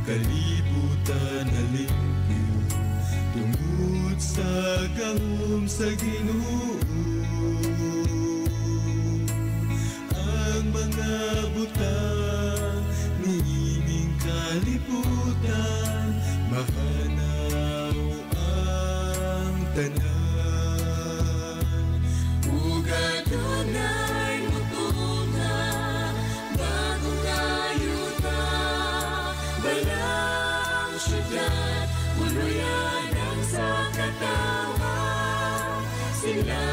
kalibutan halingin tungod sa gahom sa Ginoo. Ang mga butang niining kalibutan mahanaw ang tanan. Ug adunay mutunga bagong ayuda balang syudad uluyan sa katawan. Sila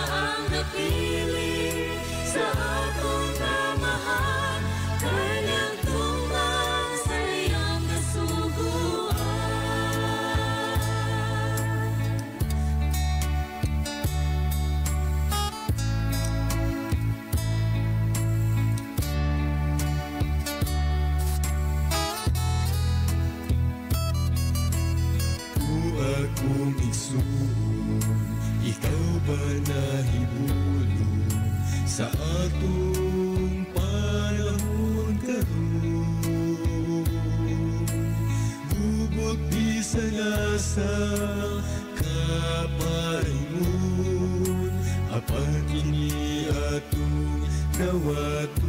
ang napili sa atong tamahan kanyang tumbang sa iyang kasuguan. Akong igsuon, ikaw ba nahibulong sa atong panahon karon? Gubot bisan na sa kapaingon, apan kini atong nawaton.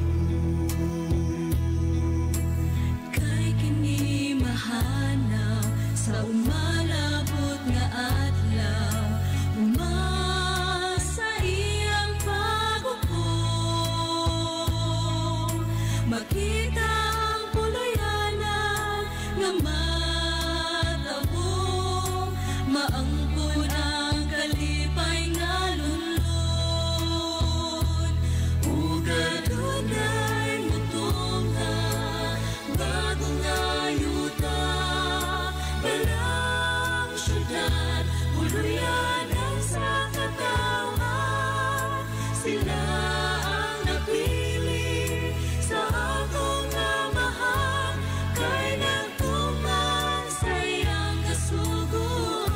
Kay kini mahanaw sa umalabot nga adlaw, umasa iyang paghukom. Makita ang puluyanan nga matabong, maangkon ang kalipay nga lunlon. Ug adunay mutunga bagong ayuda balang syudad uluyan sa katawan. Sila ang napili sa atong amahan kay nagtuman sa iyang kasuguan.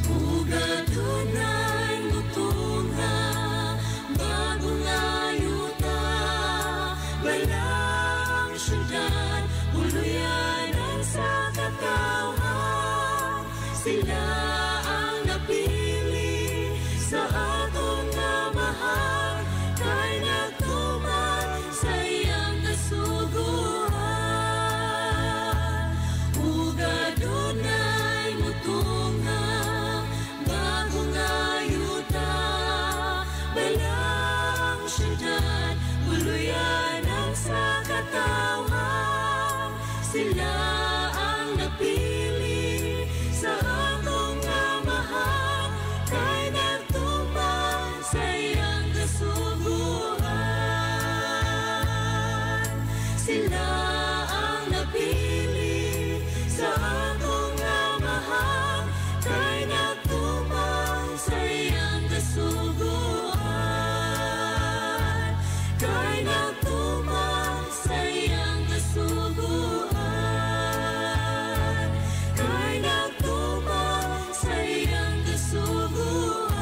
Ug adunay mutunga bagong ayuda balang syudad uluyan sa katawan. Sila ang napili sa atong amahan kay nagtuman sa iyang kasuguan. Ug adunay mutunga bagong ayuda balang syudad uluyan sa katawan. Sila ang napili sa atong amahan kay nagtuman sa iyang kasuguan. Sila ang napili sa atong amahan kay nagtuman sa iyang kasuguan. Kay nagtuman sa iyang kasuguan. Kay nagtuman sa iyang kasuguan.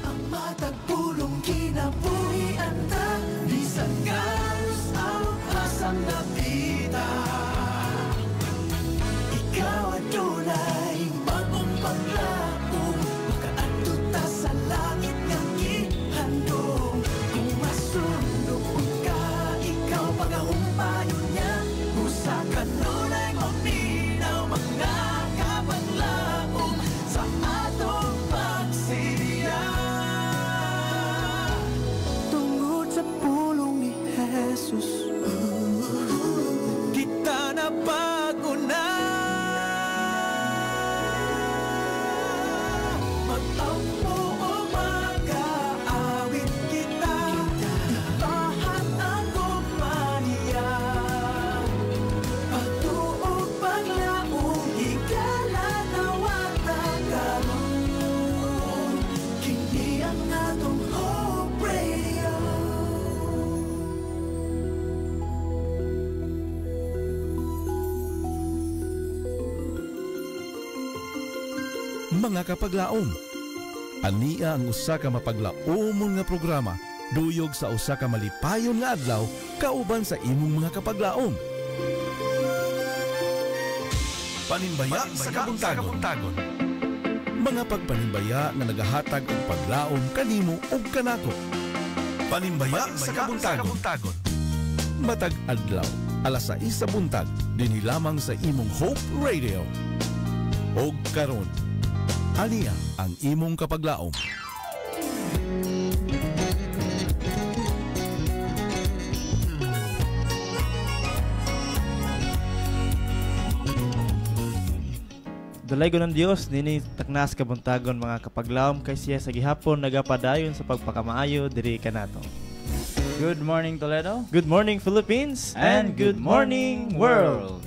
Ang matag pulong kinabuhian ta bisan galos ang asang napita. Ikaw adunay bagong paglaom, makaadto ta sa langit nga gihandom. Kung masundok ka, ikaw pagahumpayo niya, usa ka nunay maminaw mga kabaglaom sa atong pagsilya. Tungod sa pulong ni Jesus, kita na bago na. Mag-ampo o mag-aawit, atong Hope Radio. Mga kapaglaom, ania ang usa ka mapaglaomon nga programa duyog sa usa ka malipayon nga adlaw kauban sa imong mga kapaglaom. Panimbaya sa kabuntagon. Mga pagpanimbaya nga nagahatag og paglaom kanimo ug kanako. Panimbaya sa kabuntagon. Matag adlaw, alas 6 sa buntag, dinhi lamang sa imong Hope Radio. Og karon, ania ang imong kapaglaom. Dalaygon ng Dios nini taknas kabuntagon mga kapaglaom kay siya sa gihapon nagapadayon sa pagpakamaayo diri kanato. Good morning, Toledo. Good morning, Philippines, And good morning, world.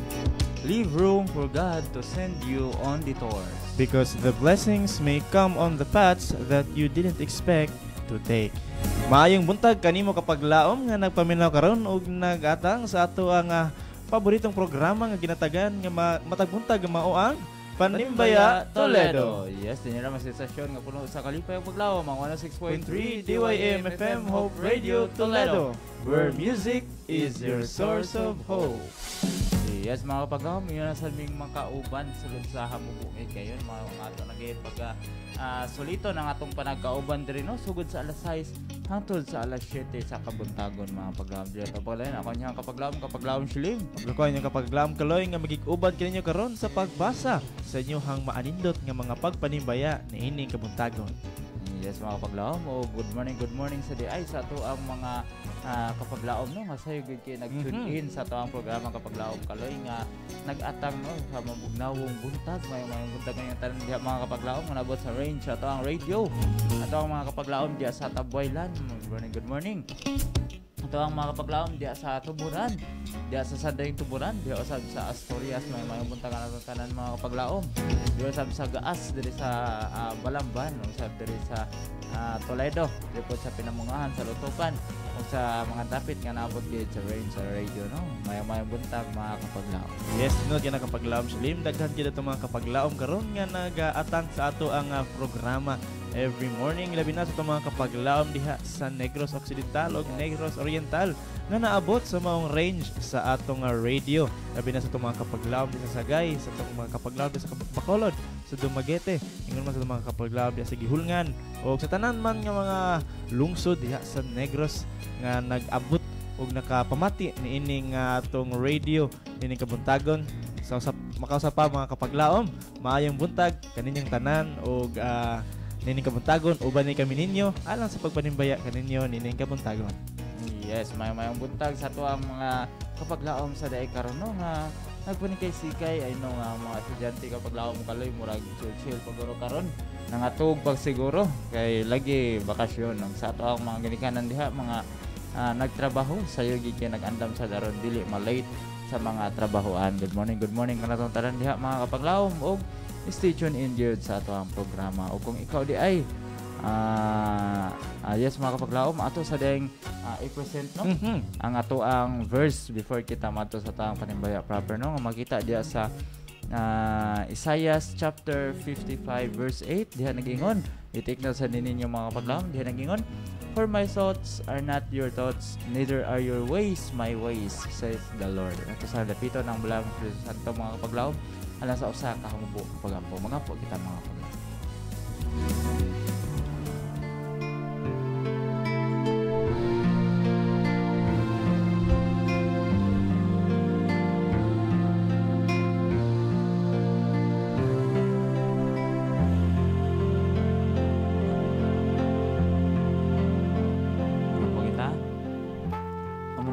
Leave room for God to send you on detours. because the blessings may come on the paths that you didn't expect to take. Maayong buntag kanimo kapaglaom nga nagpaminaw karon ug nagatang sa ato ang paboritong programa nga ginatagan nga matag buntag nga mao ang Panimbaya Toledo. Yes, dinira mas stasyon nga puno sa kalipay ang paglaom ang 106.3 DYM FM Hope Radio Toledo, where music is your source of hope. Yes, mga kapaglaom, yun na sa aming makauban sulod sa hamubungay kayo mga ato nagayit pagka solito ng atong panagkauban diri no sugod sa alas 6 hangtod sa alas 7 sa kabuntagon mga kapaglaom diri to paglain ako niya kapaglaom siling Paglukoy niyo kapaglaom kaloy nga magig-uban kaninyo karon sa pagbasa sa inyong maanindot nga mga pagpanimbaya niining kabuntagon. Yes, mga kapaglaom, good morning sa di ay sa ato ang mga kapaglaom no nga sayo gid kay nag-tune in sa ato ang programa kapaglaom kaloy nga nag-atang no sa mabugnawong buntag may buntag ngayong tanan diha mga kapaglaom nga nabot sa range sa ato ang radio. Ato ang mga kapaglaom diha sa Tabuaylan. Good morning. Ito ang mga kapaglaom diya sa Tuburan, diya sa Sandayang Tuburan, diya usab sa Asturias, may buntagan natin kanan mga kapaglaom. Diya usab sa Gaas, diri sa Balamban, usab diri sa Toledo, diri po sa Pinamungahan, sa Lutukan, o sa mga dapit nga naabot gid sa range sa radio, no? May buntag mga kapaglaom. Yes, tinod yan ang kapaglaom Slim. Daghan gid ato mga kapaglaom karon nga nag-atang sa ato ang programa every morning, labi na sa itong mga kapaglaom diha sa Negros Occidental o Negros Oriental nga naabot sa maong range sa atong radio. Labi na sa itong mga kapaglaom diha sa Sagay, sa itong mga kapaglaom diha sa Bacolod, sa Dumaguete, ingon man sa itong mga kapaglaom diha sa Gihulngan o sa tanan man nga mga lungsod diha sa Negros nga nag-abot o nakapamati ni ining atong radio ining kabuntagon. So makausap pa mga kapaglaom, maayong buntag kaninyong tanan o nining kabuntagon uban ni kami ninyo alang sa pagpanimbaya kaninyo nining kabuntagon. Yes, mayong buntag sa tuwa mga kapaglaom sa daay karon no nga nagpanikay-sikay ay no nga mga estudyante kapaglaom kaloy murag chill paguro karon nangatug pag siguro kay lagi bakasyon ang sa tuwa mga ginikanan diha mga nagtrabaho sayo gid kay nagandam sa daron dili malate sa mga trabahoan. Good morning kanatong tanan diha mga kapaglaom og stay tuned in gyud sa ato ang programa o kung ikaw di ay yes mga kapaglaom ato sa dayang i-present no ang ato ang verse before kita mato sa taang panimbaya proper no nga makita diya sa Isaiah chapter 55 verse 8 diha nagingon i-take na sa ninyo mga kapaglaom diha nagingon for my thoughts are not your thoughts neither are your ways my ways says the Lord. Ato sa dapito ng Balang Santo mga kapaglaom alang sa usa ka humubo pagampo mga po kita mga kapaglaom.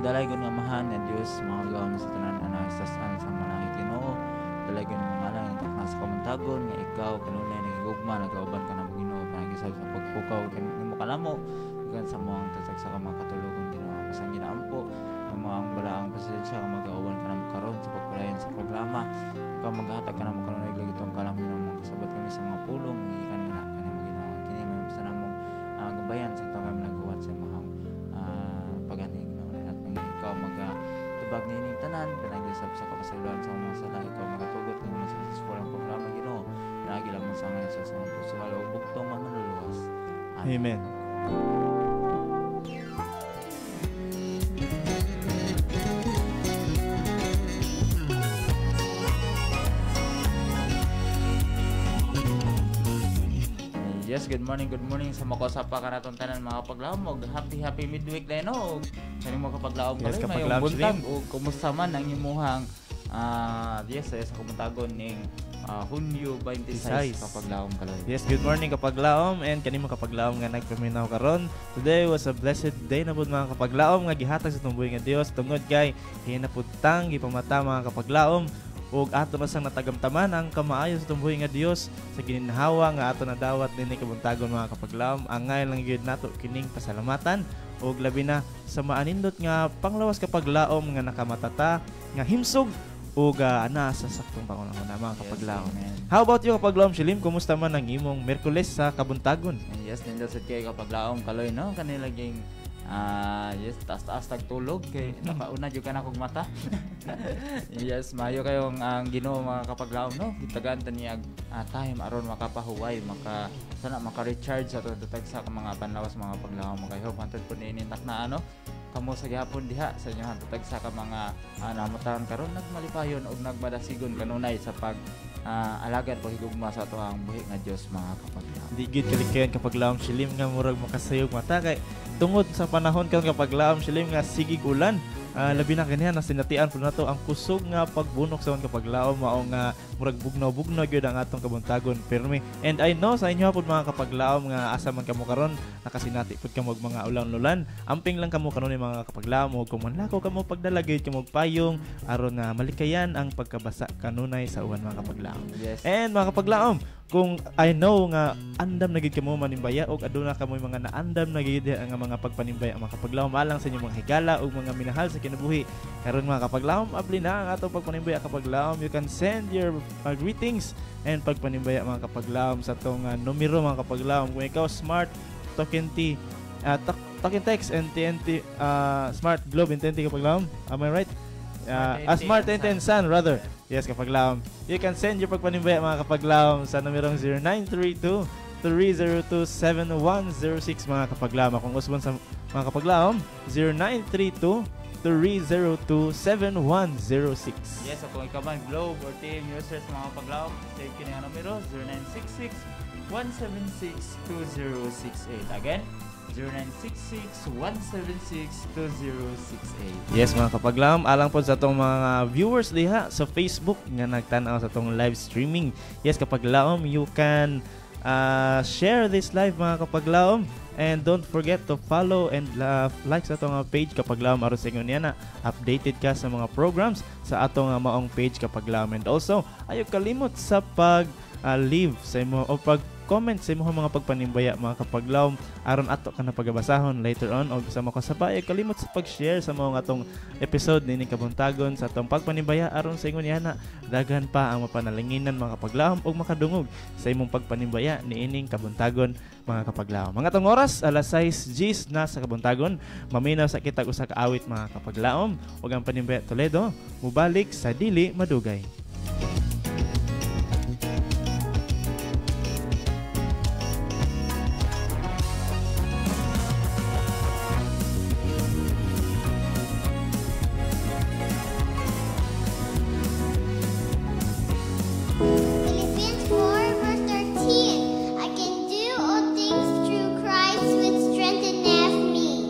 Dalaygon nga mahan nga Dios mga gawon sa tanan ana sa mga Ginoo dalaygon nga ngalan nga takna sa kamuntagon nga ikaw kanunay nagigugma nagauban ka na mo Ginoo panagisag sa pagpukaw kanimo kanamo kan sa mga tatag sa mga katulugon Ginoo sa ginaampo ang mga balaang pasensya nga magauban ka na mo karon sa pagpalayan sa programa ikaw maghatag ka na mo kanunay gitong kalam ng mga kasabot kami sa mga pulong gikan nga kanimo Ginoo kini may sa namong bayan sa itong nagawa sa mga paganing no? At mga ikaw tubag nining tanan pinag-isap sa kapasaluan sa mga sala ikaw magatugot ng mga successful ang programa Ginoo pinagi lang mo sa ngayon sa mga puso halo bugtong manluluwas. Amen. Yes, good morning sa makosapa ka natong tanan mga kapaglaom og happy midweek na no. Kani mo kapaglaom Yes, kayo kapaglaom mayong buntag Slim. og kumusta man ang imuhang sa kumuntagon ning Hunyo 26 kapaglaom kaloy. Yes, good morning kapaglaom and kanimo kapaglaom nga nagpaminaw karon. Today was a blessed day na pud mga kapaglaom nga gihatag sa tumboy nga Dios tungod kay hinapudtang gipamata mga kapaglaom ug ato na sang natagamtaman ang kamaayo sa tumboy nga Dios sa gininhawa nga ato nadawat dinhi kabuntagon mga kapaglaom. Angay lang gyud nato kining pasalamatan ug labi na sa maanindot nga panglawas kapaglaom nga nakamatata nga himsog ug ana sa saktong pangunahon mga kapaglaom. Yes, How about you kapaglaom Shilim? Kumusta man ang imong Miyerkules sa kabuntagon? Yes, nindot sa kay kapaglaom kaloy no kanila ging taas tagtulog kay nakauna jud kana kog mata. Yes, maayo kayong ang Ginoo mga kapaglaom no. Gitagan ta niya time aron makapahuway sana maka-recharge sa tutag sa mga panlawas mga kapaglaom makayo pantod po ninintak na kamo sa gihapon diha sa inyo tutag sa ka mga namutahan karon nagmalipayon og nagmadasigon kanunay sa pag alagad paghigugma sa ato ang buhi nga Dios mga kapaglaom. Di gid kalikayan kapaglaom Shilim nga murag makasayog mata kay tungod sa panahon karon kapaglaom Shilim nga sigig ulan. Labi na kaniya na sinatian po nato ang kusog nga pagbunok sa kapaglaom mao nga murag bugnaw gyud ang atong kabuntagon permi. And I know sa inyo pud mga kapaglaom nga asa man kamo karon nakasinati pud kamo og mga ulan-ulan. Amping lang kamo karon mga kapaglaom ug kumanlakaw kamo pagdalagay kamo og payong aron nga malikayan ang pagkabasa kanunay sa uwan mga kapaglaom. Yes. And mga kapaglaom, kung I know nga andam na gid kamo manimbaya og aduna kamo mga naandam na gid nga mga pagpanimbaya mga kapaglaom alang sa inyong mga higala ug mga minahal sa kinabuhi karon mga kapaglaom abli na ang atong pagpanimbaya kapaglaom. You can send your greetings and pagpanimbaya mga kapaglaom sa tong numero mga kapaglaom. Kung ikaw smart talking text and TNT smart globe and TNT kapaglaom, am I right? Smart TNT and Sun rather. Yes, kapaglaom. You can send your pagpanimbaya mga kapaglaom sa numerong 0932-302-7106 mga kapaglaom. Kung usbon sa mga kapaglaom, 0932-302-7106. Yes, kung ikaw man Globe or team users mga kapaglaom, save kini ang numero 0966-176-2068. Again, 0966-176-2068. Yes mga kapaglaom, alang po sa itong mga viewers diha sa Facebook nga nagtanaw sa itong live streaming. Yes kapaglaom, you can share this live mga kapaglaom. And don't forget to follow and like sa itong page kapaglaom aron sa inyo niya na updated ka sa mga programs sa atong maong page kapaglaom. And also, ayaw kalimot sa leave sa imo o pag-comment sa imo mga pagpanimbaya mga kapaglaom aron ato ka na pagabasahon later on. O sa mga kasabay kalimot sa pag-share sa mga atong episode nining kabuntagon sa atong pagpanimbaya aron sa ingon yana daghan pa ang mapanalinginan mga kapaglaom ug makadungog sa imong pagpanimbaya niining kabuntagon mga kapaglaom. Mga atong oras alas 6:00 na sa kabuntagon, maminaw sa kitag usa ka awit mga kapaglaom ug ang Panimbaya Toledo mubalik sa dili madugay. Philippians 4 verse 13. I can do all things through Christ which strengtheneth me.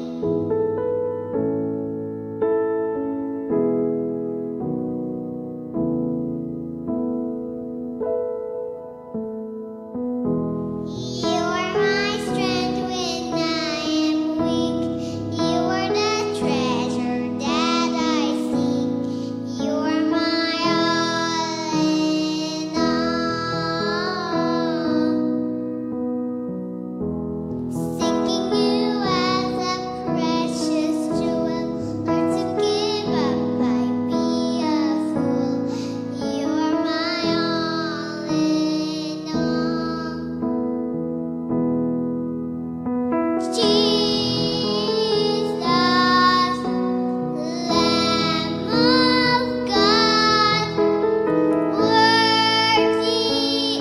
Jesus, Lamb of God, worthy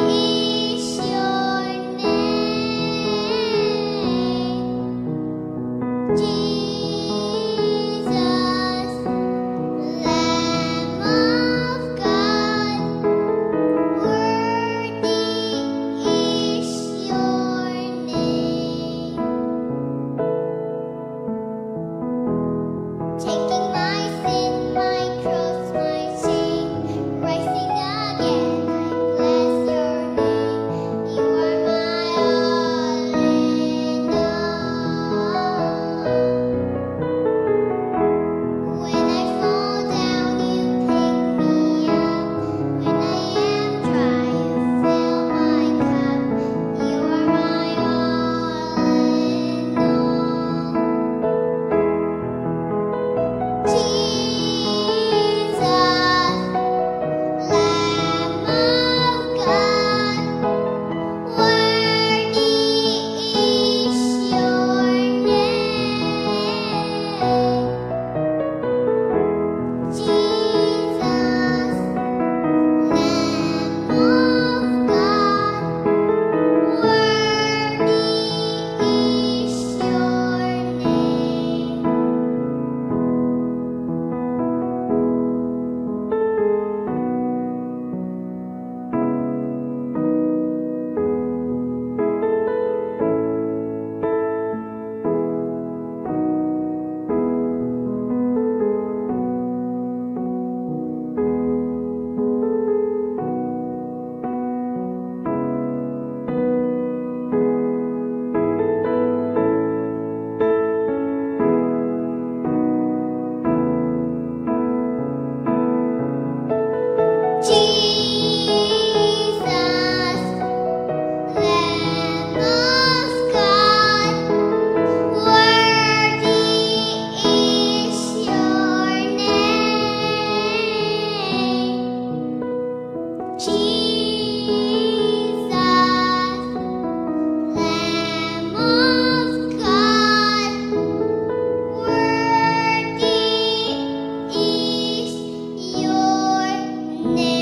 is your name. Jesus, Lamb of God, worthy is your name. Taking my sin, my cross, my shame, rising again, I bless your name. You are my all in all. When I fall down, you pick me up. When I am dry, you fill my cup. You are my all in all. Jesus, Lamb of God, worthy is your name. Jesus, Lamb of God, worthy is your name. Jesus, Lamb of God, worthy is your name. Jesus, Lamb of God, worthy is your name.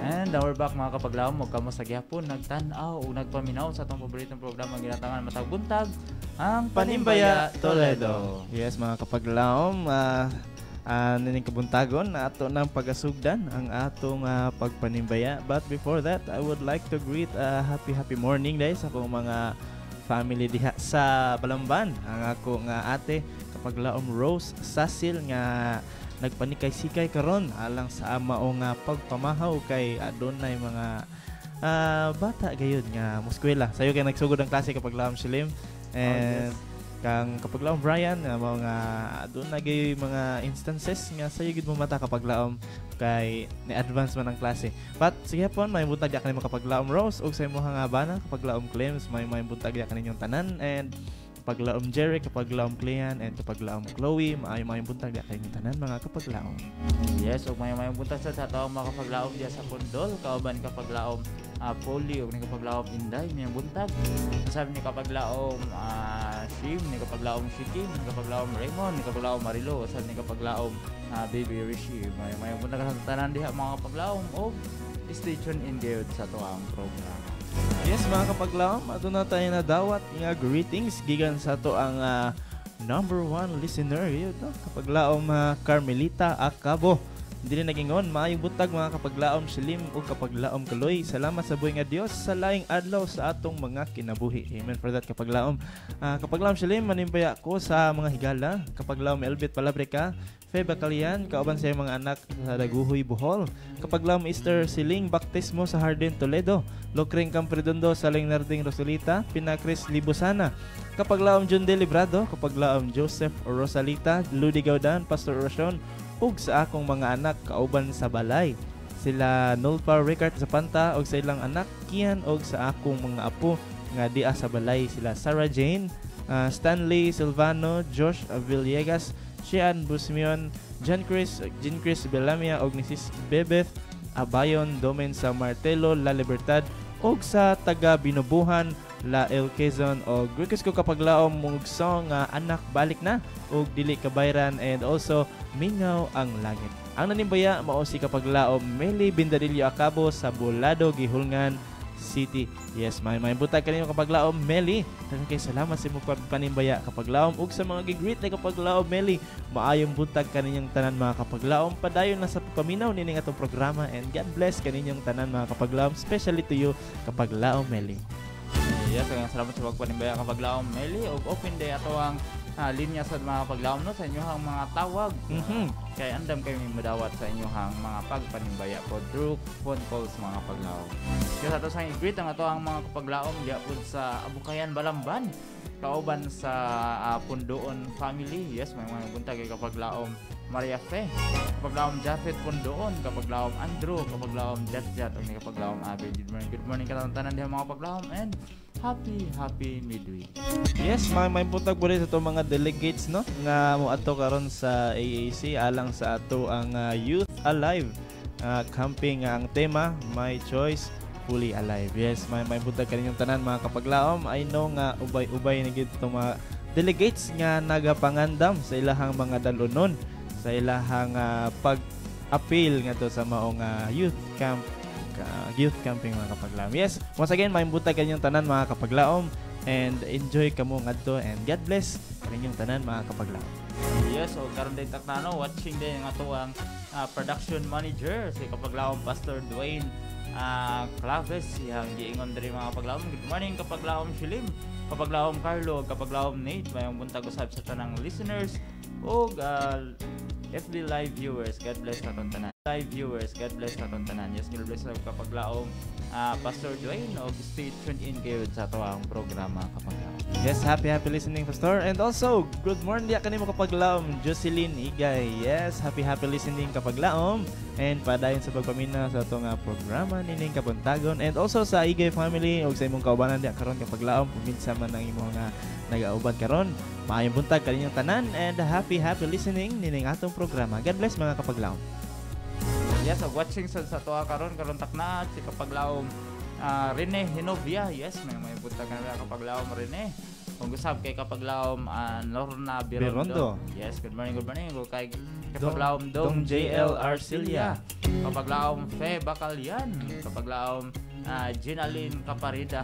And we're back mga kapaglaom, magkamo sa gyapon, nagtan-aw o nagpaminaw sa atong paboritong programa ginatangan matag buntag, ang Panimbaya Toledo. Yes, mga kapaglaom, nining kabuntagon na ato ng pagasugdan ang atong pagpanimbaya. But before that, I would like to greet happy morning guys sa akong mga family diha sa Balamban. Ang ako nga ate kapaglaom Rose Sasil nga nagpanikay-sikay karon alang sa mao nga pagpamahaw kay adunay mga bata gayud nga muskwela. Sayo kay nagsugod ang klase kapaglaom Shilim and kang kapaglaom Brian nga mao nga adunay gay mga instances nga sayo gid mo mata kapaglaom kay ni-advance man ang klase. But sige po, may buntag ya kanimo kapaglaom Rose ug sa imong nga bana kapaglaom Claims may buntag ya kaninyong tanan and kapaglaom Jerry, kapaglaom Clean, and kapaglaom Chloe, maayong buntag ya kaninyong tanan mga kapaglaom. Yes, ug mayong buntag sa atong mga kapaglaom diya sa Pondol, kauban kapaglaom Poli ug ni kapaglaom Inday mayong buntag. Sabi ni kapaglaom Shim, ni kapaglaom Shikim, ni kapaglaom Raymond, ni kapaglaom Marilo, sa ni kapaglaom Baby Rishi. Mayong buntag sa tanan diha mga kapaglaom og stay tuned in gyud sa tuang programa. Yes, mga kapaglaom, ato na tayo na dawat nga greetings gikan sa to ang number 1 listener yun, no? Kapaglaom Carmelita Acabo. Dili nagingon, maayong buntag mga kapaglaom Shilim o kapaglaom Kaloy. Salamat sa buhay nga Dios sa laing adlaw sa atong mga kinabuhi. Amen for that kapaglaom. Kapaglaom Shilim, manimbaya ko sa mga higala. Kapaglaom Elbit Palabrica, Fe Bacalian, kauban sa iyang mga anak sa Daguhoy, Bohol. Kapaglaom Easter Siling Baptismo sa Hardin, Toledo. Lokring Campredondo sa Narding Rosalita, Pinacris Libusana. Kapaglaom John De Librado, kapaglaom Joseph Rosalita, Ludi Gaudan, Pastor Oracion, ug sa akong mga anak kauban sa balay. Sila Nulpa Ricard sa Panta og sa ilang anak Kian og sa akong mga apo nga diha sa balay sila Sarah Jane, Stanley Silvano, Josh Villegas, Shian Busmion, Jean Chris Belamia og Mrs. Bebeth Abayon Domen sa Martelo, La Libertad og sa taga Binubuhan, La El Quezon og request ko kapaglaom mong song Anak Balik Na og Dili Kabayran and also Mingaw ang Langit. Ang nanimbaya mao si kapaglaom Meli Bindadillo Acabo sa Bulado, Gihulngan City. Yes, may butag kanino kapaglaom Meli. Daghang kay salamat sa imong panimbaya kapaglaom ug sa mga gigreet na kapaglaom Meli. Maayong butag kaninyong tanan mga kapaglaom. Padayon na sa paminaw nining atong programa and God bless kaninyong tanan mga kapaglaom, especially to you kapaglaom Meli. Yes, salamat sa pagpanimbaya kapaglaom Meli ug open day ato ang linya sa mga kapaglaom no sa inyohang mga tawag. Kay andam kayo may madawat sa inyohang mga pagpanimbaya po through phone calls mga kapaglaom. Kaya sa ato sa i-greet ang ato ang mga kapaglaom diya po sa Abukayan, Balamban. Kauban sa Pundoon family. Yes, may mga buntag kay kapaglaom Maria Fe, kapaglaom Jafet Pundoon, kapaglaom Andrew, kapaglaom Jatjat ug kapaglaom Abel. Good morning tanan diha mga kapaglaom and happy midweek. Yes, may butag po rin sa itong mga delegates no nga mo ato karon sa AAC alang sa ato ang Youth Alive camping ang tema My Choice Fully Alive. Yes, may butag kaninyong tanan mga kapaglaom. I know nga ubay na gid itong mga delegates nga nagapangandam sa ilahang mga dalunon sa ilahang pag-appeal nga to sa maong youth camping mga kapaglaom. Yes, once again may butag kaninyong tanan mga kapaglaom and enjoy kamo ngadto and God bless kaninyong tanan mga kapaglaom. Yes, so karon din taknano watching din ang ato ang production manager si kapaglaom Pastor Dwayne Claves siyang giingon diri mga kapaglaom. Good morning kapaglaom Shilim, kapaglaom Carlo, kapaglaom Nate, mayong buntag usab sa tanang listeners ug FB live viewers. God bless naton tanan. Live viewers, God bless naton tanan. Yes, God bless sa kapaglaom Pastor Dwayne og stay tuned in kayo sa ato ang programa kapaglaom. Yes, happy listening Pastor. And also, good morning diya kanimo kapaglaom Jocelyn Igay. Yes, happy listening kapaglaom and padayon sa pagpamina sa atong programa nining kabuntagon and also sa Igay family og sa imong kaubanan diya karon kapaglaom kuminsa man ang imong nagauban karon. Maayong buntag kaninyong tanan and happy listening nining atong programa. God bless mga kapaglaom. Yes, so watching sa toa karon takna si kapaglaom Rene Hinovia. Yes, may buntag na kapaglaom Rene. Kung gusab kay kapaglaom Lorna Birondo. Yes, good morning. Kay kapaglaom Dom JL Arcilia. Kapaglaom Fe Bacalian. Kapaglaom Ginaline Caparida.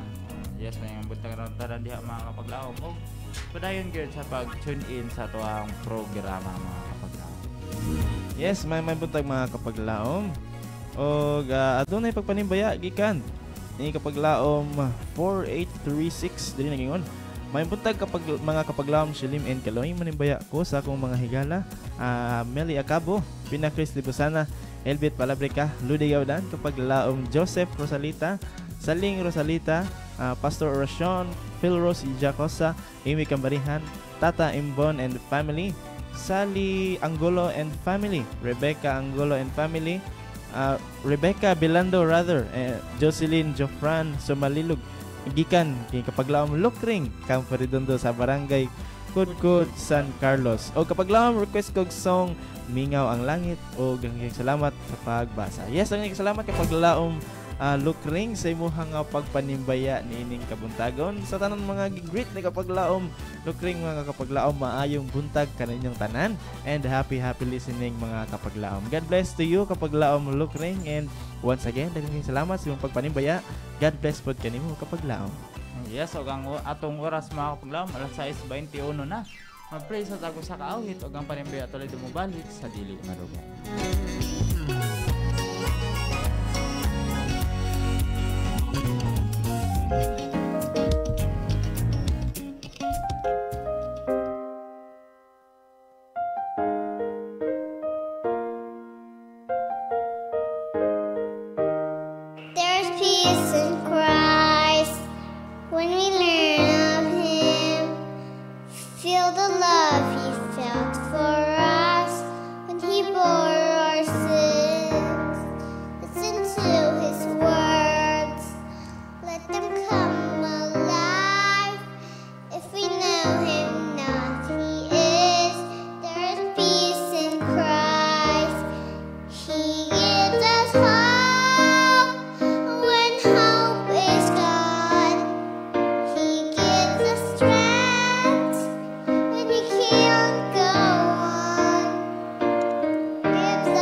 Yes, may buntag na tanan diha mga kapaglaom. Og padayon gyud sa pag-tune in sa toang programa mga kapaglaom. Yes, may buntag mga kapaglaom. Og adunay pagpanimbaya gikan ni kapaglaom 4836 diri nagingon. May buntag mga kapaglaom Shilim and Kaloy manimbaya ko sa akong mga higala Meli Acabo, Pinacris Libusana, Elbit Palabrica, Ludi Gaudan, kapaglaom Joseph Rosalita, Saling Rosalita, Pastor Oracion, Phil Rose Jacosa, Amy Cambarihan, Tata Imbon and family, Sally Angulo and family, Rebecca Angulo and family, Rebecca Bilando Jocelyn Jofran Somalilog gikan kay kapaglaom Lokring, Campo Redondo sa Barangay Kudkod, San Carlos. O kapaglaom request kog song Mingaw ang Langit o salamat sa pagbasa. Yes, ang salamat kapaglaom Lokring sa imuhang pagpanimbaya niining kabuntagon sa tanan mga greet ni kapaglaom Lokring mga kapaglaom maayong buntag kaninyong tanan and happy listening mga kapaglaom. God bless to you kapaglaom Lokring and once again daghang salamat sa imong pagpanimbaya. God bless pod kanimo kapaglaom. Yes, og ang atong oras mga kapaglaom alas 6:21 na. Mag-pray sa tago sa kaawit og ang panimbaya tuloy dumubalik sa dili madugay.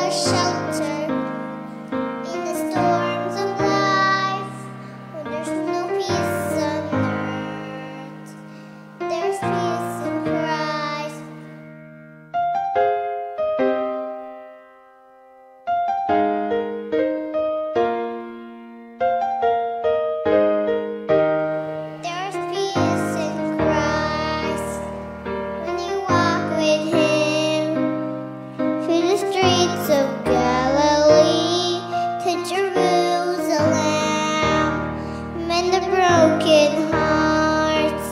us shelter in the storms of life. When there's no peace on earth, there's peace in Christ. There's peace in Christ when you walk with Him through the streets of Galilee to Jerusalem. Mend the broken hearts,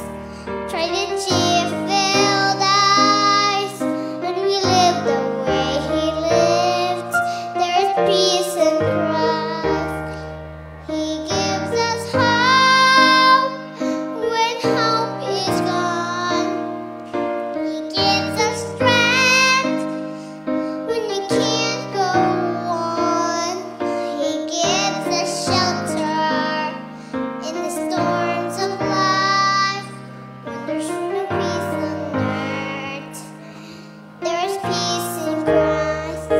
try to cheer filled eyes. When we live the way He lived, there is peace in Christ. He gives us hope when hope is gone. He gives us strength when we can't go on. He gives us shelter in the storms of life. When there's no peace on earth, there is peace in Christ.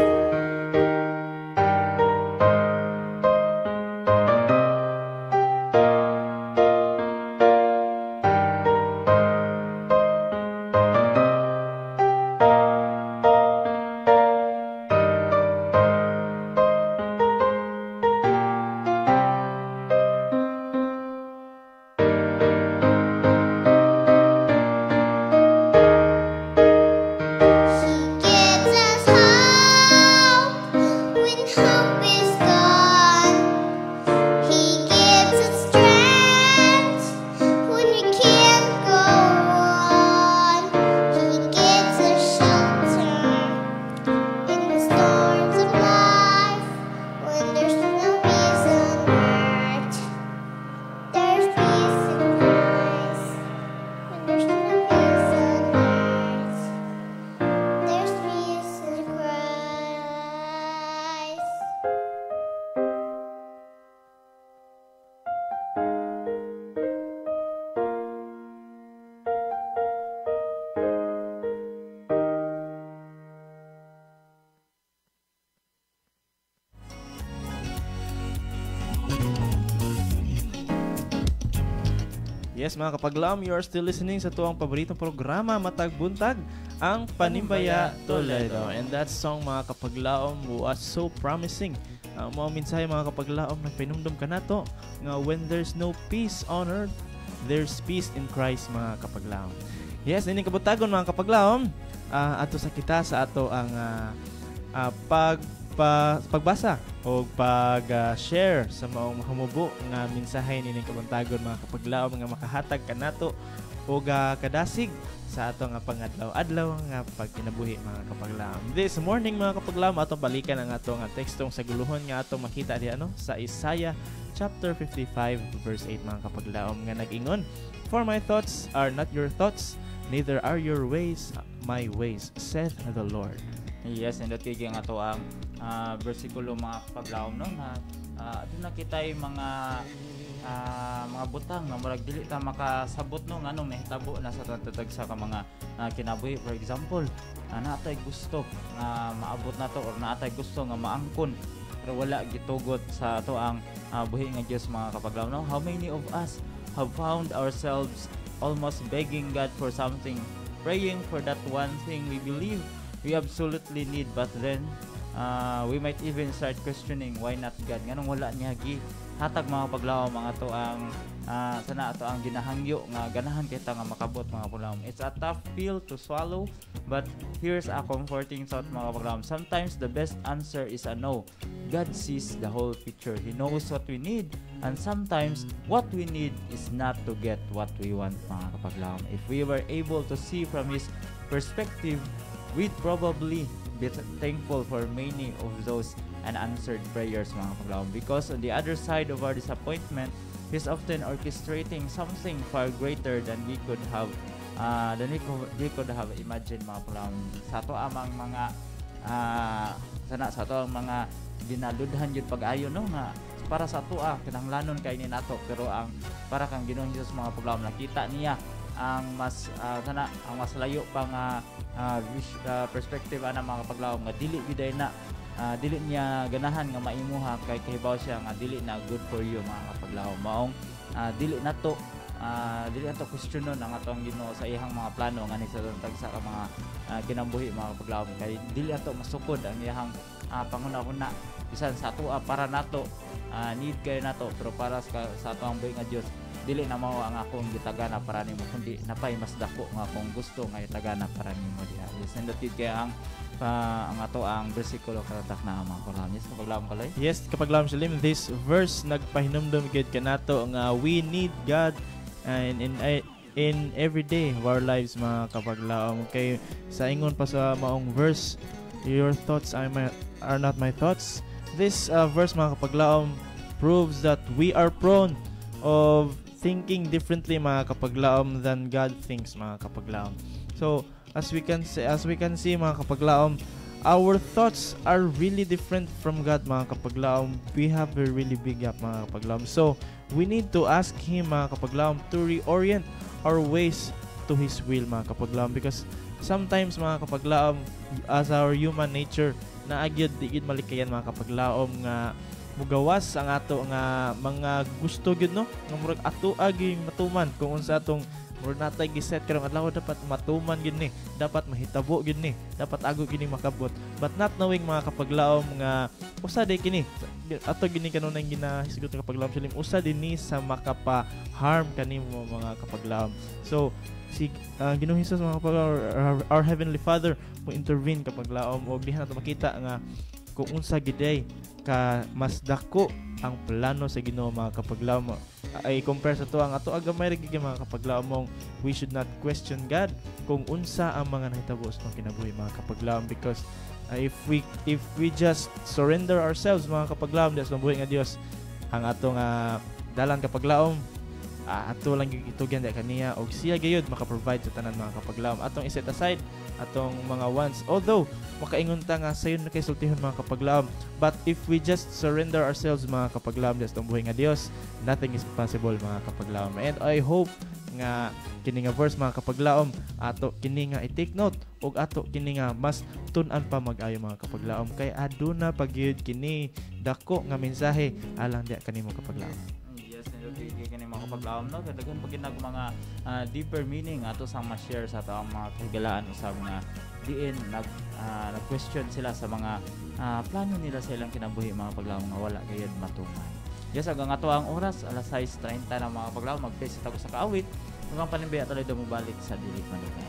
He gives us hope when hope is gone. He gives us strength when we can't go on. He gives us shelter in the storms of life. When there's no peace on earth, there's peace in Christ. When there's no peace on earth, there's peace in Christ. Yes, mga kapaglaom, you are still listening sa tuwang paboritong programa Matag Buntag, ang Panimbaya Toledo. And that song, mga kapaglaom, was so promising. Ang mga mensahe, mga kapaglaom, nagpinumdum ka na to, nga when there's no peace on earth, there's peace in Christ, mga kapaglaom. Yes, ini kabutagon, mga kapaglaom, ato sa kita sa ato ang pagbasa o pag-share sa maong humubo nga mensahe ni kabuntagon, mga kapaglaom, nga makahatag kanato o kadasig sa ato nga pangadlaw-adlaw nga pagkinabuhi, mga kapaglaom. This morning, mga kapaglaom, atong balikan ang ato nga tekstong sa guluhon nga atong makita di sa Isaiah chapter 55 verse 8, mga kapaglaom, nga nag-ingon, "For my thoughts are not your thoughts, neither are your ways my ways, saith the Lord." Yes, and kay nga to ang bersikulo, mga kapaglaom, no, na doon na kita mga butang nga murag dili ta makasabot no nganong nahitabo na sa tatag sa mga kinabuhi. For example, naatay gusto nga maabot na to or naatay gusto nga maangkon pero wala gitugot sa ato ang buhi nga Dios, mga kapaglaom, no? How many of us have found ourselves almost begging God for something, praying for that one thing we believe we absolutely need, but then we might even start questioning why not God, nganong wala niya hatag, mga paglaom, mga to ang sana ato ang ginahangyo nga ganahan kita nga makabot, mga paglaom. It's a tough pill to swallow, but here's a comforting thought, mga paglaom. Sometimes the best answer is a no. God sees the whole picture. He knows what we need, and sometimes what we need is not to get what we want, mga kapaglaom. If we were able to see from His perspective, we'd probably be thankful for many of those unanswered prayers, mga kapaglaom, because on the other side of our disappointment, He's often orchestrating something far greater than we could have imagined, mga kapaglaom. Sa to amang mga sa to ang mga ginaludhan yun pag-ayo, no, nga para sa tuwa kinahanglanon kay ni nato, pero ang para kang Ginoong Hesus, mga kapaglaom, nakita niya ang mas ang mas layo pang perspective ana, mga kapaglaom, nga dili gyud na dili niya ganahan nga maimuha kay kahibaw siya nga dili na good for you mga kapaglaom. Maong dili nato questionon ang atong Ginoo sa iyang mga plano nga ni sa tagsa ka mga kinambuhi mga kapaglaom, kay dili ato masukod ang iyang panguna-una bisan sa ato para nato need kayo nato, pero para sa ato ang buhi nga Dios dili na mao ang akong gitagana para nimo, kundi napay mas dako nga akong gusto nga itagana para nimo diha. Yes, nindot kaya ang ato ang bersikulo karatak na mga kapaglaom. Yes, kapaglaom kaloy. Yes, kapaglaom Shalim, this verse nagpahinumdum gid kanato nga we need God in every day of our lives mga kapaglaom. Kay sa ingon pa sa maong verse, your thoughts are not my thoughts. This verse mga kapaglaom proves that we are prone of thinking differently mga kapaglaom than God thinks mga kapaglaom. So as we can see mga kapaglaom, our thoughts are really different from God mga kapaglaom. We have a really big gap mga kapaglaom. So we need to ask Him mga kapaglaom to reorient our ways to His will mga kapaglaom, because sometimes mga kapaglaom, as our human nature, naagyod digid malikayan mga kapaglaom nga mugawas ang ato nga mga gusto gyud no, nga murag ato aging matuman kung unsa atong murag natay giset karong adlaw dapat matuman gyud ni, dapat mahitabo gyud ni, dapat ago gini makabot, but not knowing mga kapaglaom nga usa day kini ato gini kanunay ginahisgot nga kapaglaom Shalim, usa dinhi sa makapa-harm kanimo mga kapaglaom. So si Ginoong Hesus mga kapaglaom, our heavenly Father, mo intervene kapaglaom og diha nato makita nga kung unsa giday ka mas dako ang plano sa Ginoo mga kapaglaom. Ay compare sa to ang ato agamay ra gyud mga kapaglaom mong we should not question God kung unsa ang mga nahitabo sa kinabuhi mga kapaglaom, because if we just surrender ourselves mga kapaglaom sa buhi nga Dios, ang ato nga dalan kapaglaom ato lang itugyan da kaniya og siya gayud maka-provide sa tanan mga kapaglaom. Atong iset aside atong mga wants, although makaingon ta nga sayon na kay sultihon mga kapaglaom, but if we just surrender ourselves mga kapaglaom sa buhay nga Dios, nothing is possible mga kapaglaom. And I hope nga kini nga verse mga kapaglaom ato kini nga i-take note og ato kini nga mas tun-an pa mag-ayo mga kapaglaom, kay aduna pagyud kini dako nga mensahe alang diha kanimo kapaglaom. Kini mga kapaglaom no, kadaghan pag ginag mga deeper meaning ato sang ma-share sa ato ang mga kahigalaan usab nga diin nag-question sila sa mga plano nila sa ilang kinabuhi mga kapaglaom nga wala gayud matuman. Yes, hanggang ato ang oras alas 6:30 na mga kapaglaom, mag-face tago sa kaawit hanggang panimbaya tuloy mo balik sa Dili Manugay.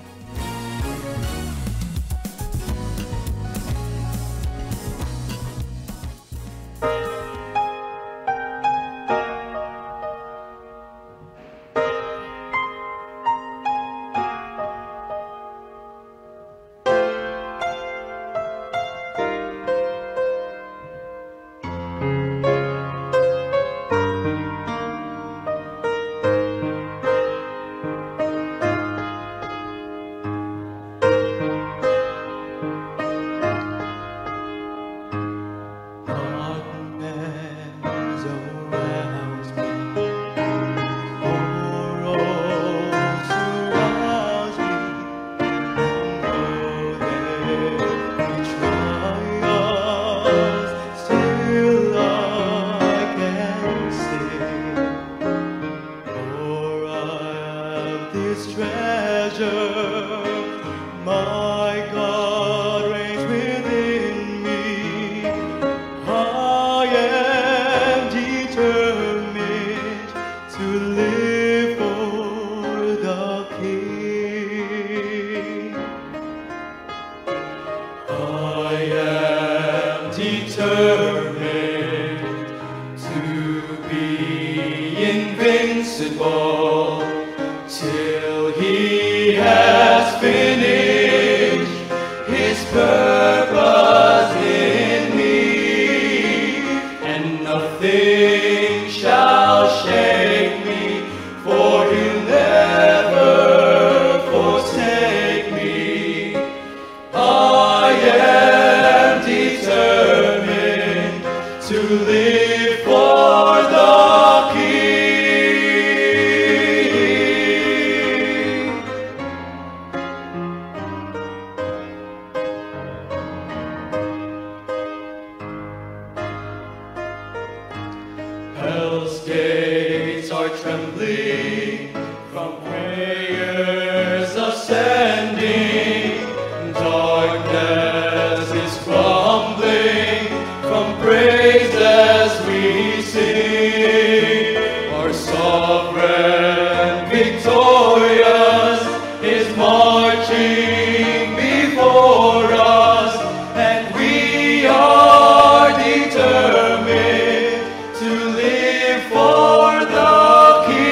are trembling from prayers ascending. Darkness is crumbling from praises we sing. Our sovereign victorious is marching before us, and we are determined to live for the King.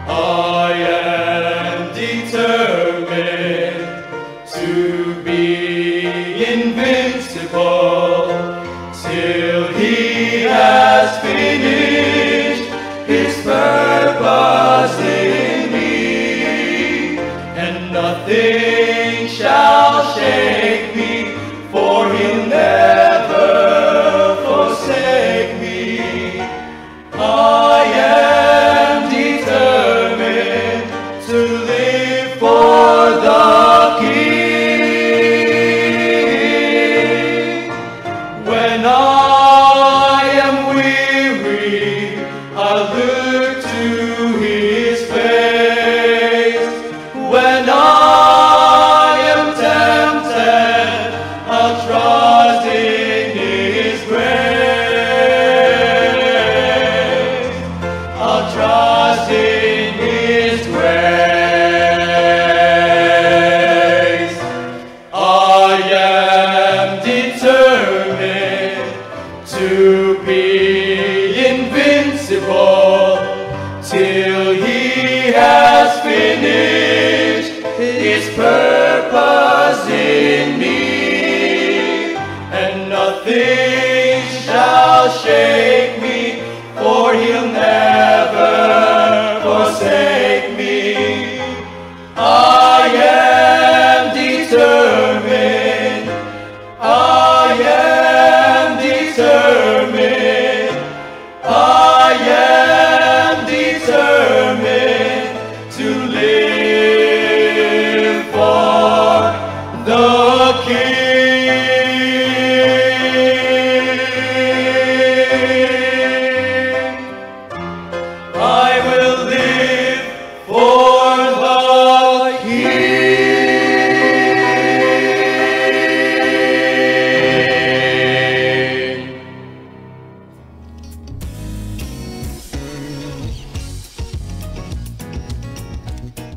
I am determined to be invincible till He has finished His purpose in me, and nothing shall shake me, for He'll never forsake me. I am determined to live for the King. When I am weary, I'll look to His face. When I am tempted, I'll trust in His grace. I'll trust in His grace. I am determined to be invincible till He has finished His purpose in me, and nothing shall shake me, for He'll never forsake me. I am determined. I am determined. I am determined to live for the King. I will live for the King.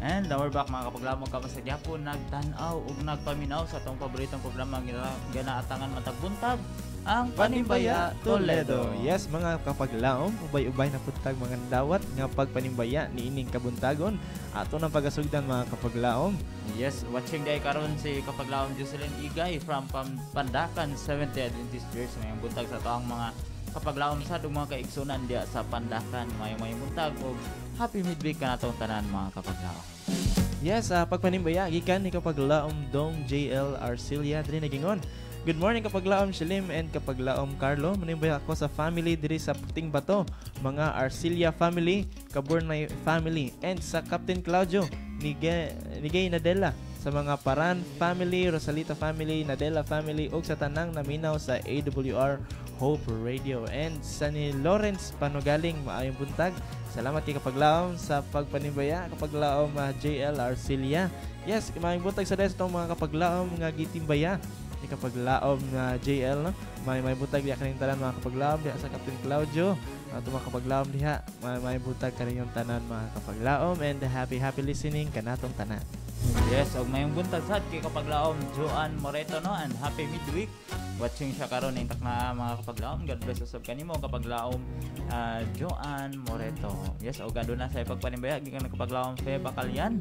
And now we're back mga kapaglamog, kamasagya po nagtanaw ug nagpaminaw sa atong paboritong programa nga ginaatangan matag buntag ang Panimbaya Toledo. Yes, mga kapaglaom, ubay-ubay na puntag mga dawat nga pagpanimbaya ni ining kabuntagon. Ato nang pagasugdan mga kapaglaom. Yes, watching day karon si kapaglaom Jocelyn Igay from Pandakan 70th Adventist Church. Ngayong buntag sa taong mga kapaglaom sa mga kaigsunan diya sa Pandakan. Mayong buntag ug happy midweek kanatong tanan mga kapaglaom. Yes, pagpanimbaya gikan ni kapaglaom Dong JL Arcilia diri nagingon. Good morning kapaglaom Shalim and kapaglaom Carlo. Manimbaya ako sa family diri sa Puting Bato, mga Arcilia family, Caburnay family, and sa Captain Claudio, Nigay Nadella, sa mga Paran family, Rosalita family, Nadella family, ug sa tanang naminaw sa AWR Hope Radio, and sa ni Lawrence Panugaling. Maayong buntag. Salamat kay kapaglaom sa pagpanimbaya kapaglaom JL Arcilia. Yes, maayong buntag sa des tong mga kapaglaom nga gitimbaya ni kapaglaom JL, no? May butag diha kaning tanan mga kapaglaom diha sa Captain Claudio. Ato mga kapaglaom diha, may butag kaninyong tanan mga kapaglaom, and happy listening kanatong tanan. Yes, og mayong buntag sad kay kapaglaom Joan Moreto, no, and happy midweek. Watching siya karon ning takna mga kapaglaom. God bless usab kanimo kapaglaom Joan Moreto. Yes, og aduna sa pagpanimbaya gikan kapaglaom Fe Bacalian.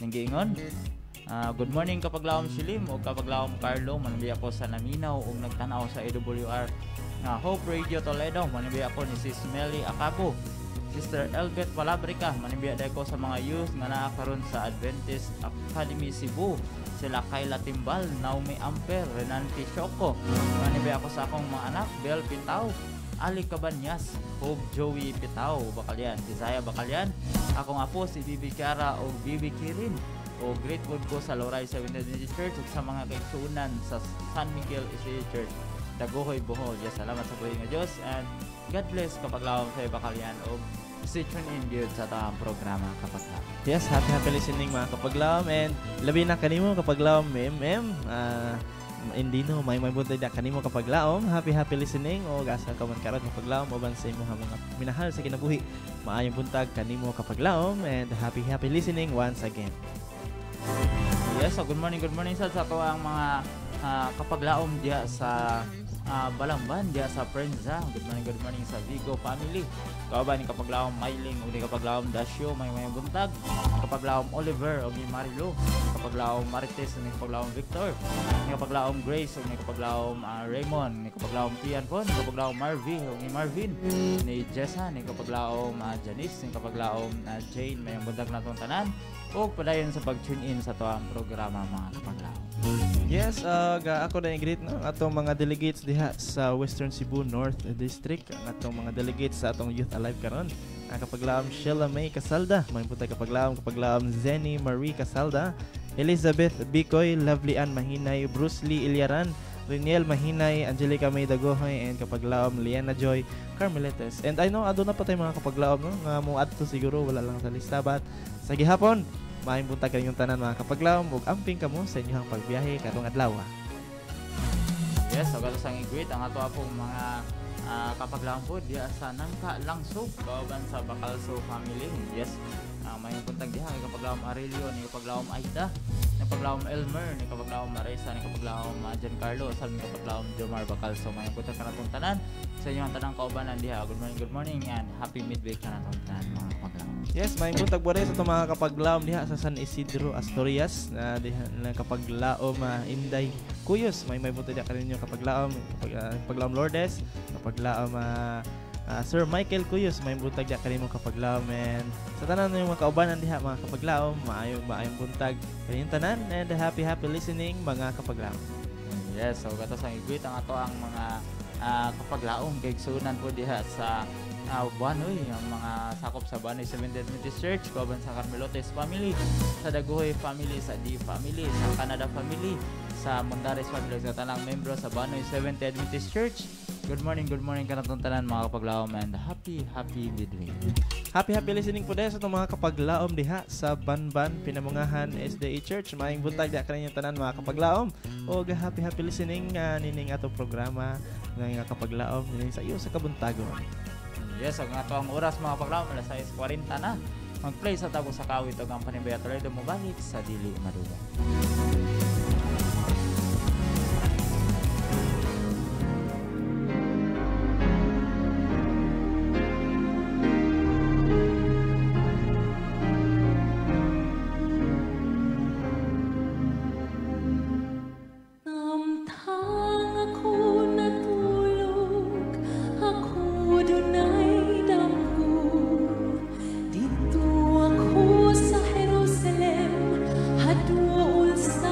Ning giingon, good morning kapaglaom Shilim o kapaglaom Carlo. Manibay ako sa Naminaw o nagtanaw sa AWR Hope Radio Toledo. Manibay ako ni Sis Melly Acabo, Sister Elbet Palabrica. Manibay ako sa mga youth nga naa karon sa Adventist Academy Cebu. Sila Kayla Timbal, Naomi Amper, Renan Pichoco. Manibay ako sa akong mga anak, Bel Pitao, Ali Cabanyas, Hope Joey Pitao, Bacalian, Desaya Bacalian. Akong apo si Bibi Kiara o Bibi Kirin. O grateful ko sa Loray 7th Adventist Church at sa mga kaigsuunan sa San Miguel SDA Church. daguhoy buhol. Yes, salamat sa buhay nga Diyos and God bless kapaglaom sa bakalyan o stay tuned in gyud sa atong programa kapaglaom. Yes, happy listening mga kapaglaom and labi na kanimo kapaglaom hindi no may buntay da kanimo kapaglaom. Happy listening o asa ka man karon kapaglaom uban sa imong mga minahal sa kinabuhi. Maayong buntag kanimo kapaglaom and happy listening once again. Yes, so good morning sa ato ang mga kapaglaom diya sa Balamban diya sa Prensa. Good morning sa Vigo family. Kauban ni kapaglaom Mailing ug ni kapaglaom Dasyo may buntag. Kapaglaom Oliver ug ni Marilo. Kapaglaom Marites ug ni kapaglaom Victor. Ni kapaglaom Grace ug ni kapaglaom Raymond. Ni kapaglaom Tian Pon, ni kapaglaom Marvin ug ni Marvin. Ni Jessa ni kapaglaom Janice, ni kapaglaom Jane may buntag natong tanan. Ug padayon sa pag-tune in sa toang programa mga kapaglaom. Yes, ako na i-greet no atong mga delegates diha sa Western Cebu North District, ang atong mga delegates sa atong Youth Alive karon. Ang kapaglaom Sheila May Casalda, may puntay kapaglaom Zenny Marie Casalda, Elizabeth Bicoy, Lovely Ann Mahinay, Bruce Lee Ilyaran, Reniel Mahinay, Angelica May Dagohoy, and kapaglaom Liana Joy Carmeletes. And I know aduna pa tay mga kapaglaom no nga mo adto siguro wala lang sa lista but sa gihapon maayong buntag kaninyong tanan mga kapaglaom ug amping kamo sa inyong pagbiyahe karong adlaw. Yes, so gato sang i-greet ang ato apong mga kapaglaom po diya sa Nangka Langsog kauban sa Bacalso family. Yes, may buntag diha kay kapaglaom Aurelio ni kapaglaom Aida, ni kapaglaom Elmer, ni kapaglaom Marisa, ni kapaglaom Giancarlo, sa ni kapaglaom Jomar Bacalso. May buntag kanatong tanan sa inyong tanang kaubanan diha. Good morning and happy midweek kanatong tanan mga kapaglaom. Yes, may buntag bore sa itong mga kapaglaom diha sa San Isidro, Asturias na diha na kapaglaom Inday Cuyos. May buntag diha kaninyo kapaglaom kapaglaom Lourdes, kapaglaom Sir Michael Cuyos. May buntag diha kanimo kapaglaom and sa tanan ng mga kaubanan diha mga kapaglaom maayong buntag kaninyong tanan and happy listening mga kapaglaom. Yes, so gato sang i-greet ang ato ang mga kapaglaom kay sunan po diha sa Banoy, ang mga sakop sa Banoy Seventh Adventist Church, kauban sa Carmelotes family, sa Daguhoy family, sa D family, sa Canada family, sa Mondares family, sa tanang membro sa Banoy Seventh Adventist Church. Good morning kanatong tanan mga kapaglaom and happy midweek. Happy listening po din sa itong mga kapaglaom diha sa Banban Pinamungahan SDA Church. Maayong buntag diha kaninyong tanan mga kapaglaom o happy listening nining atong programa ng kapaglaom nining sa iyo sa kabuntagon. Yes, ang ato ang oras mga kapaglaom alas 6:40 na. Mag-play sa tago sa kawit ug ang Panimbayat Radio mo balik sa dili maduga. Sa Jerusalem, hadul sa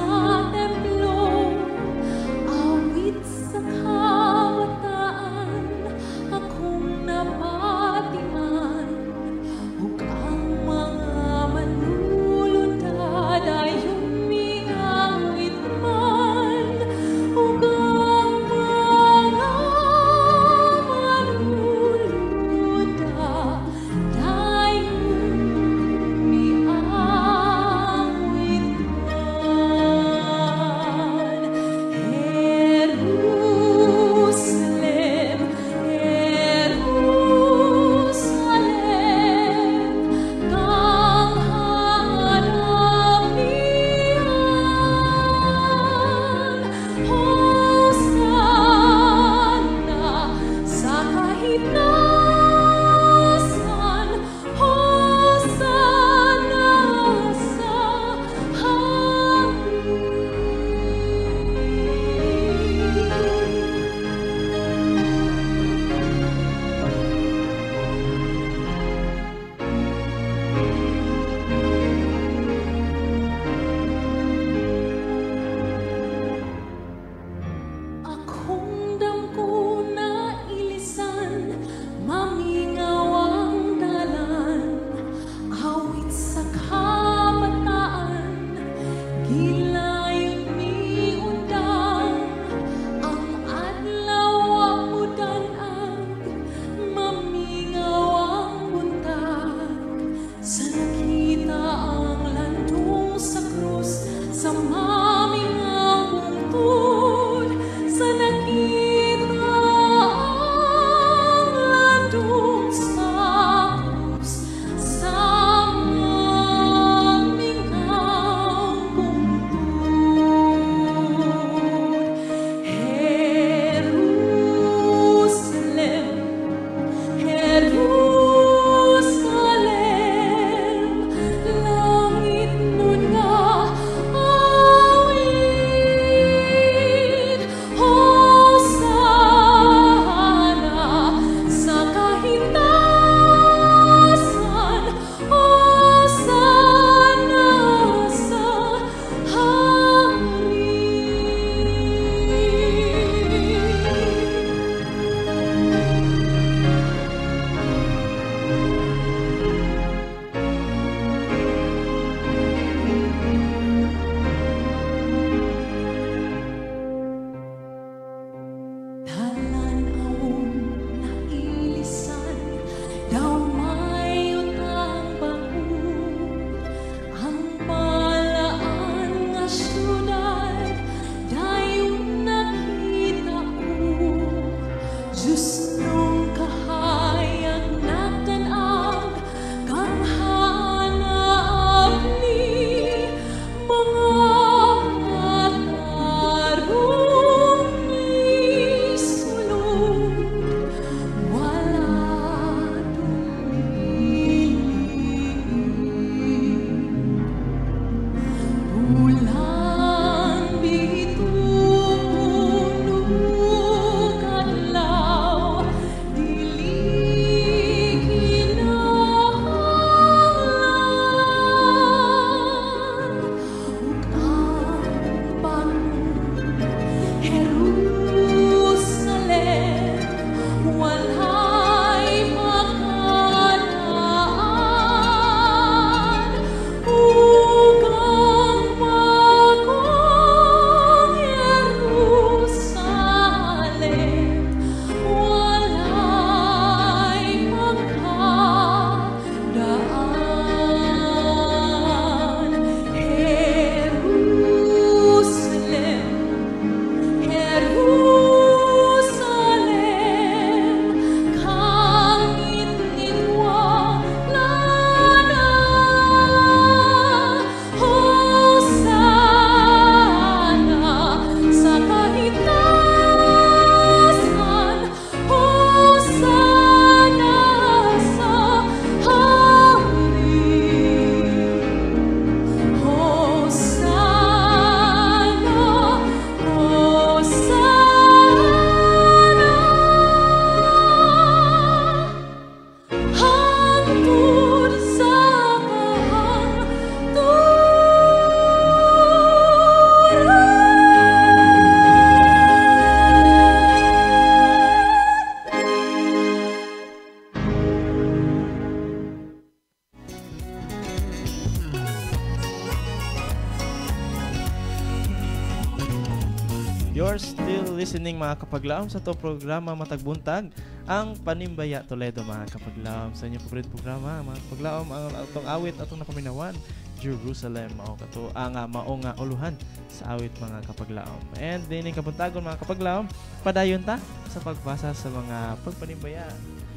You're still listening mga kapaglaom sa to programa Matag Buntag, ang Panimbaya Toledo mga kapaglaom. Sa inyong favorite programa mga kapaglaom, ang atong awit atong napaminawan, Jerusalem mao kato ang mao nga uluhan sa awit mga kapaglaom. And dining kabuntagon mga kapaglaom, padayon ta sa pagbasa sa mga pagpanimbaya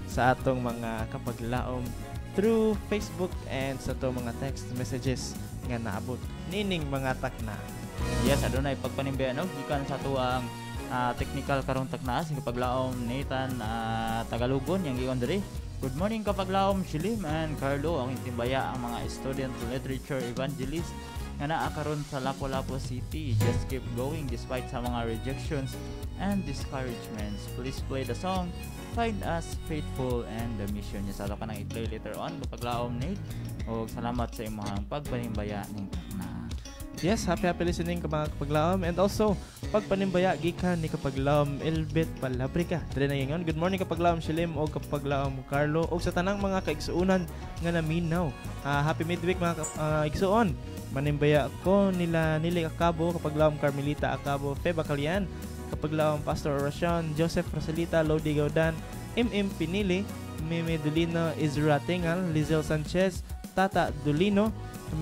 sa atong mga kapaglaom through Facebook and sa to mga text messages nga naabot nining mga takna. Yes, adunay pagpanimbaya no gikan sa tuang technical karong takna sa kapaglaom Nathan Tagalugon yang giyon diri. Good morning kapaglaom Shilim and Carlo, ang timbaya ang mga student literature evangelist nga naa karon sa Lapu-Lapu City. Just keep going despite sa mga rejections and discouragements. Please play the song Find Us Faithful and the mission niya sa ka nang i-play later on kapaglaom Nate. O salamat sa imong pagpanimbaya ning takna. Yes, happy listening ka mga kapaglaom. And also, pagpanimbaya gikan ni kapaglaom Elbet Palabrika. Dili na ngayon. Good morning kapaglaom Shilim o kapaglaom Carlo o sa tanang mga kaigsuunan nga naminaw. Happy midweek mga igsuon. Manimbaya ko nila Nili Acabo, kapaglaom Carmelita Acabo, Feba Calian, kapaglaom Pastor Oracion, Joseph Rosalita, Lodi Gaudan, MM Pinili, Mimi Dulino, Izra Tingal, Lizel Sanchez, Tata Dulino,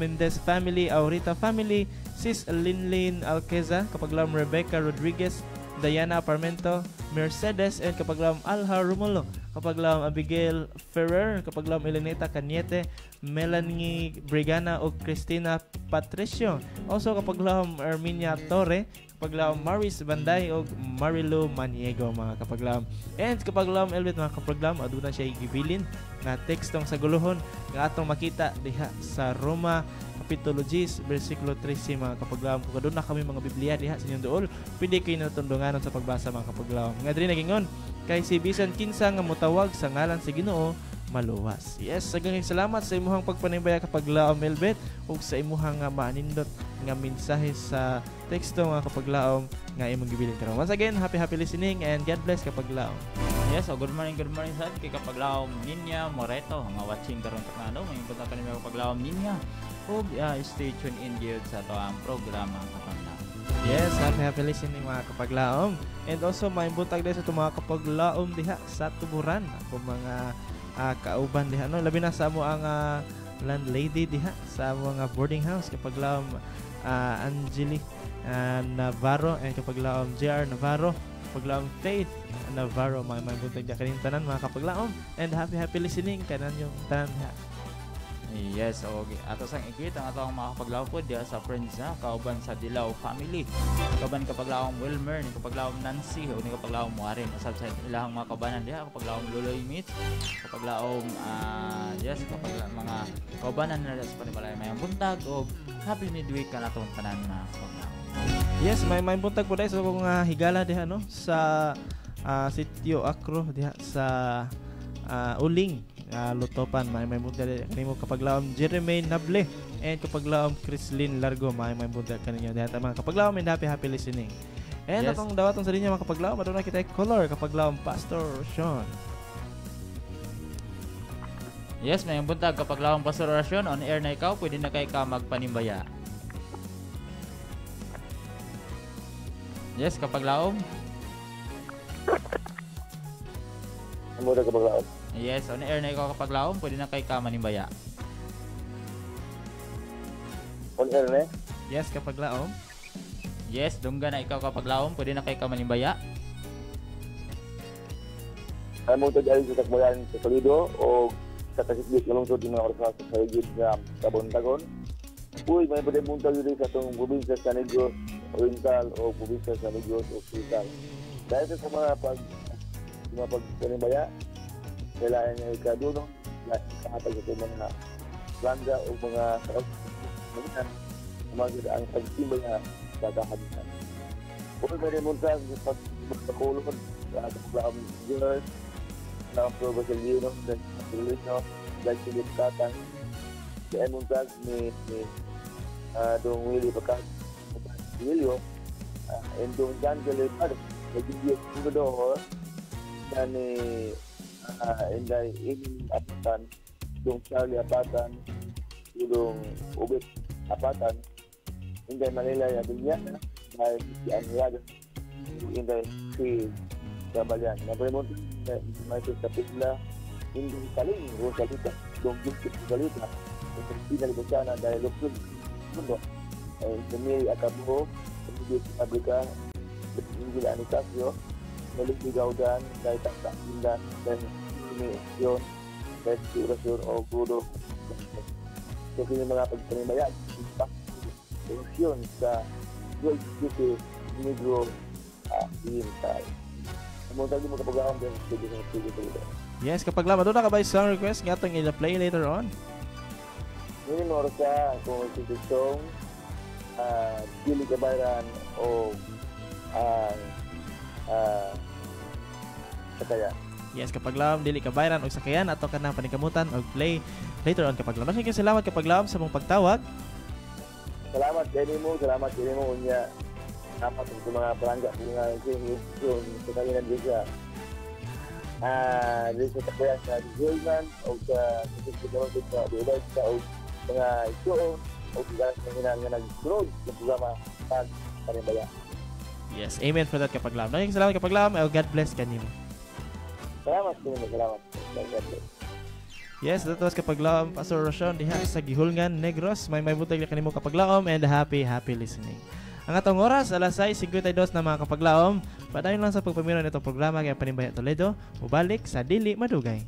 Mendez family, Aurita family, Sis Linlin Alqueza, kapaglaom Rebecca Rodriguez, Diana Parmento, Mercedes, and kapaglaom Alha Romulo, kapaglaom Abigail Ferrer, kapaglaom Elenita Cañete, Melanie Brigana o Cristina Patricio. Also kapaglaom Erminia Torre, kapaglaom Maris Banday o Marilu Maniego mga kapaglaom. And kapaglaom Elbit mga kapaglaom, aduna siya igibilin nga tekstong sa guluhon nga atong makita diha sa Roma Kapitulo 10 versikulo 13 mga kapaglaom. Kung aduna kami mga Biblia diha sa inyong duol, pwede kayo natundunganon sa pagbasa mga kapaglaom. Nga diri nagingon kay si bisan kinsa nga mutawag sa ngalan sa Ginoo maluwas. Yes, sagang salamat sa imuhang pagpanimbaya kapaglaom Elbet ug sa imuhang maanindot nga mensahe sa teksto mga kapaglaom nga imong gibilin karon. Once again, happy listening and God bless kapaglaom. Yes, so good morning sa kay kapaglaom Ninya Moreto nga watching karon takno may punta kanimi kapaglaom Ninya ug stay tuned in gyud sa to ang programa kapaglaom. Yes, happy listening mga kapaglaom. And also may buntag din sa mga kapaglaom diha sa tuburan ako mga kauban diha no, labi na sa mo ang landlady diha sa mga boarding house kapaglaom Angeli Navarro and kapaglaom JR Navarro, kapaglaom Faith Navarro, mga buntag diha kaning tanan mga kapaglaom. And happy listening kanan yung tanan diha. Yes, so ato sang igit ang atong mga kapaglaom po diha sa friends kauban sa Dilaw family. Kauban kapaglaom Wilmer, ni kapaglaom Nancy, o ni kapaglaom Warren. Usab sa ilang mga kaubanan diha kapaglaom Luloy Mitch, kapaglaom yes, kapaglaom mga kaubanan na sa panibalay mayang buntag o happy midweek kanatong tanan na kapaglaom. Yes, may buntag po dahil sa mga higala diha no sa sitio Acro diha sa Uling Lutopan. May buntag kanimo kapaglaom Jeremy Nable and kapaglaom Chrislyn Largo. May buntag kaninyo diha mga kapaglaom and happy listening. And yes, atong dawaton sa linya mga kapaglaom aduna kita color kapaglaom Pastor Sean. Yes, may buntag kapaglaom Pastor Oracion on air na ikaw, pwede na kay ka magpanimbaya. Yes, kapaglaom. Amo ra kapaglaom. Yes, on air na ikaw kapaglaom, pwede na kay ka manimbaya. On air na? Yes, kapaglaom. Yes, dungga na ikaw kapaglaom, pwede na kay ka manimbaya. Amo to dali sa takboyan sa Toledo o sa kasikbit ng lungsod ng mga oras sa higit sa Kabuntagon. Uy, may pwede buntag dito sa itong probinsya sa Negros Oriental o probinsya sa Negros Occidental. Dahil sa mga pagpanimbaya, kailangan niya ikaduno, nakatag ito mga landa o mga mga ang pagtimbaya sa kahadisan. Uy, may buntag sa pagkakulon sa kapaglaom George, ng Pro Basilio, dan Basilio, dan Silip Katang, si Emuntag ni Dong Willie Pagkat, Basilio, and Dong Jan Galipad, nagigit ko doon, dan Inday Imin Apatan, Dong Charlie Apatan, Dong Ubit Apatan, Inday Manila Yabinya, dahil si Anilaga, in the sea Kabayan. Nabremon may sa pigla hindi saling o salita dong jukit salita untuk pinalitan sana dahil lupsun mundo demi akabo di Amerika Inggil Anikasyo Meliti Gaudan dahil tak indan dan misyon dan surasyon o guru so kini mga pagpanimayan misyon sa World City Negro Oriental. Mo tadi mo kapag-aam din sa studio. Yes, kapag lama doon na ka ba song request nga itong i-play later on? Ini mo sa kung si song Dili Kabayran o Sakayan. Yes, kapag lam dili kabayran o sakayan ato kanang panikamutan o play later on kapag lam. Sige, salamat kapag lam sa mong pagtawag. Salamat din mo unya. Salamat sa mga palangga nga sa kanilang desa. Desa Kabayan sa Julman o sa Desa sa mga ito o sa nga nag-growth sa programa Panimbaya. Yes, amen for that kapag lam. Salamat kapag lam. God bless kanimo. Salamat din mo, salamat. Yes, that was kapag lam Pastor Roshan diha sa Gihulngan, Negros. May butag kanimo kapag lam and happy listening. Ang atong oras, alas 6:52 na mga kapaglaom. Padayon lang sa pagpamiro nitong programa kaya Panimbaya Toledo. Mubalik sa Dili Madugay.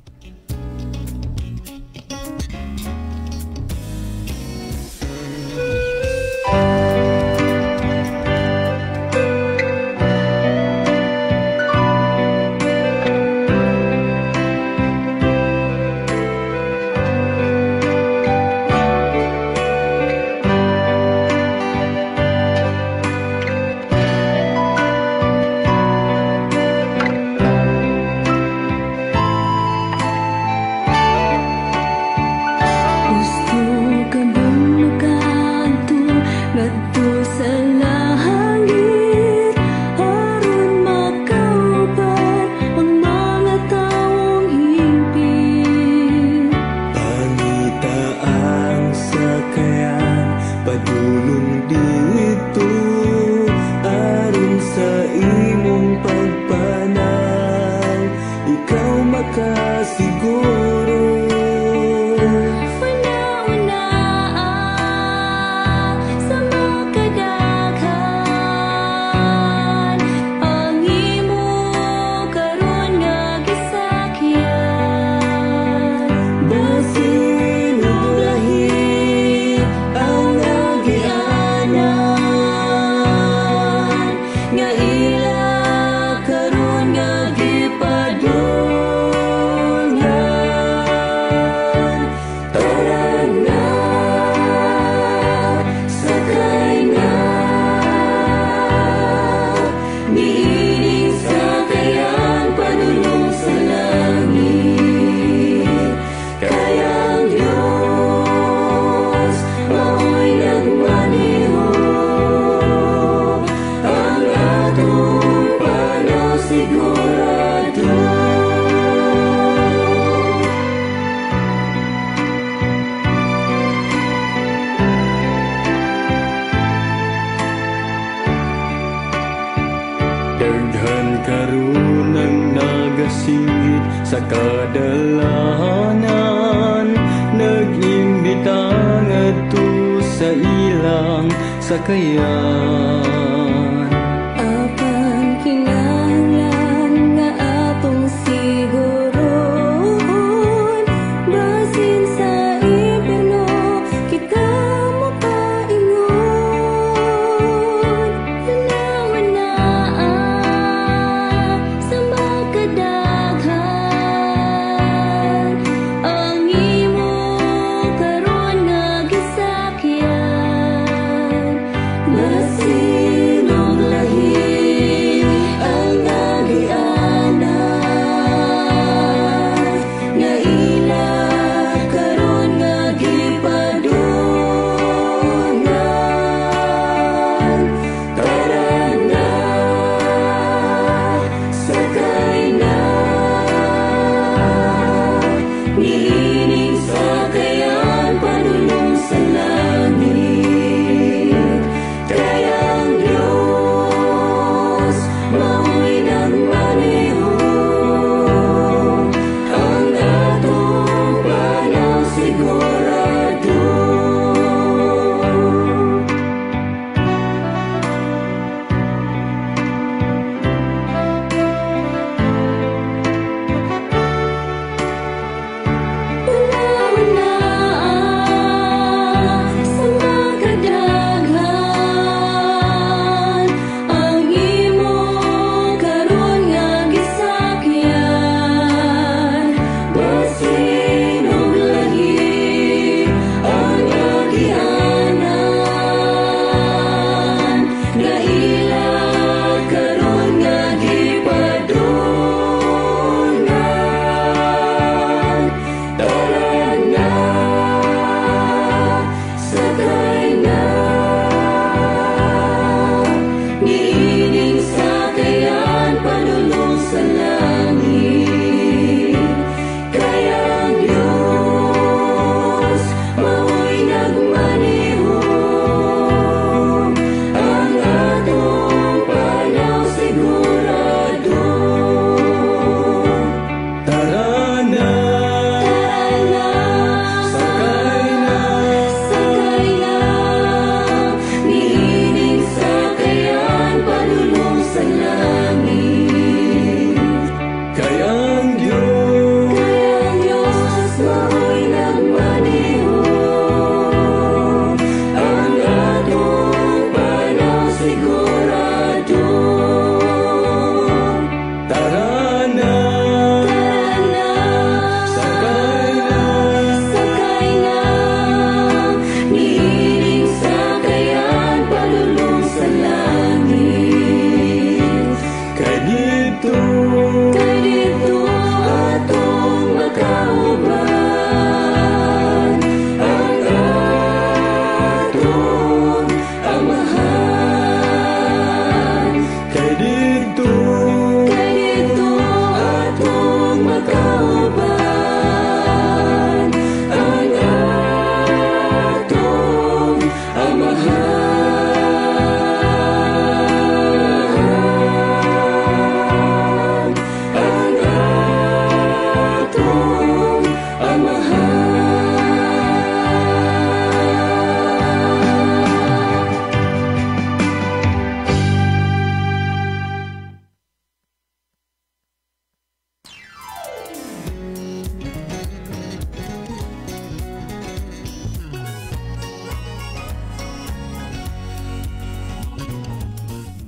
sa kadalanan nag-imbita ngadto sa ilang sakayan. Apan kinahanglan nga atong siguron, basin sa impierno kita mapaingon. Hanawanaan sa magkadaghan ang imo karon nga gisakyan. Basin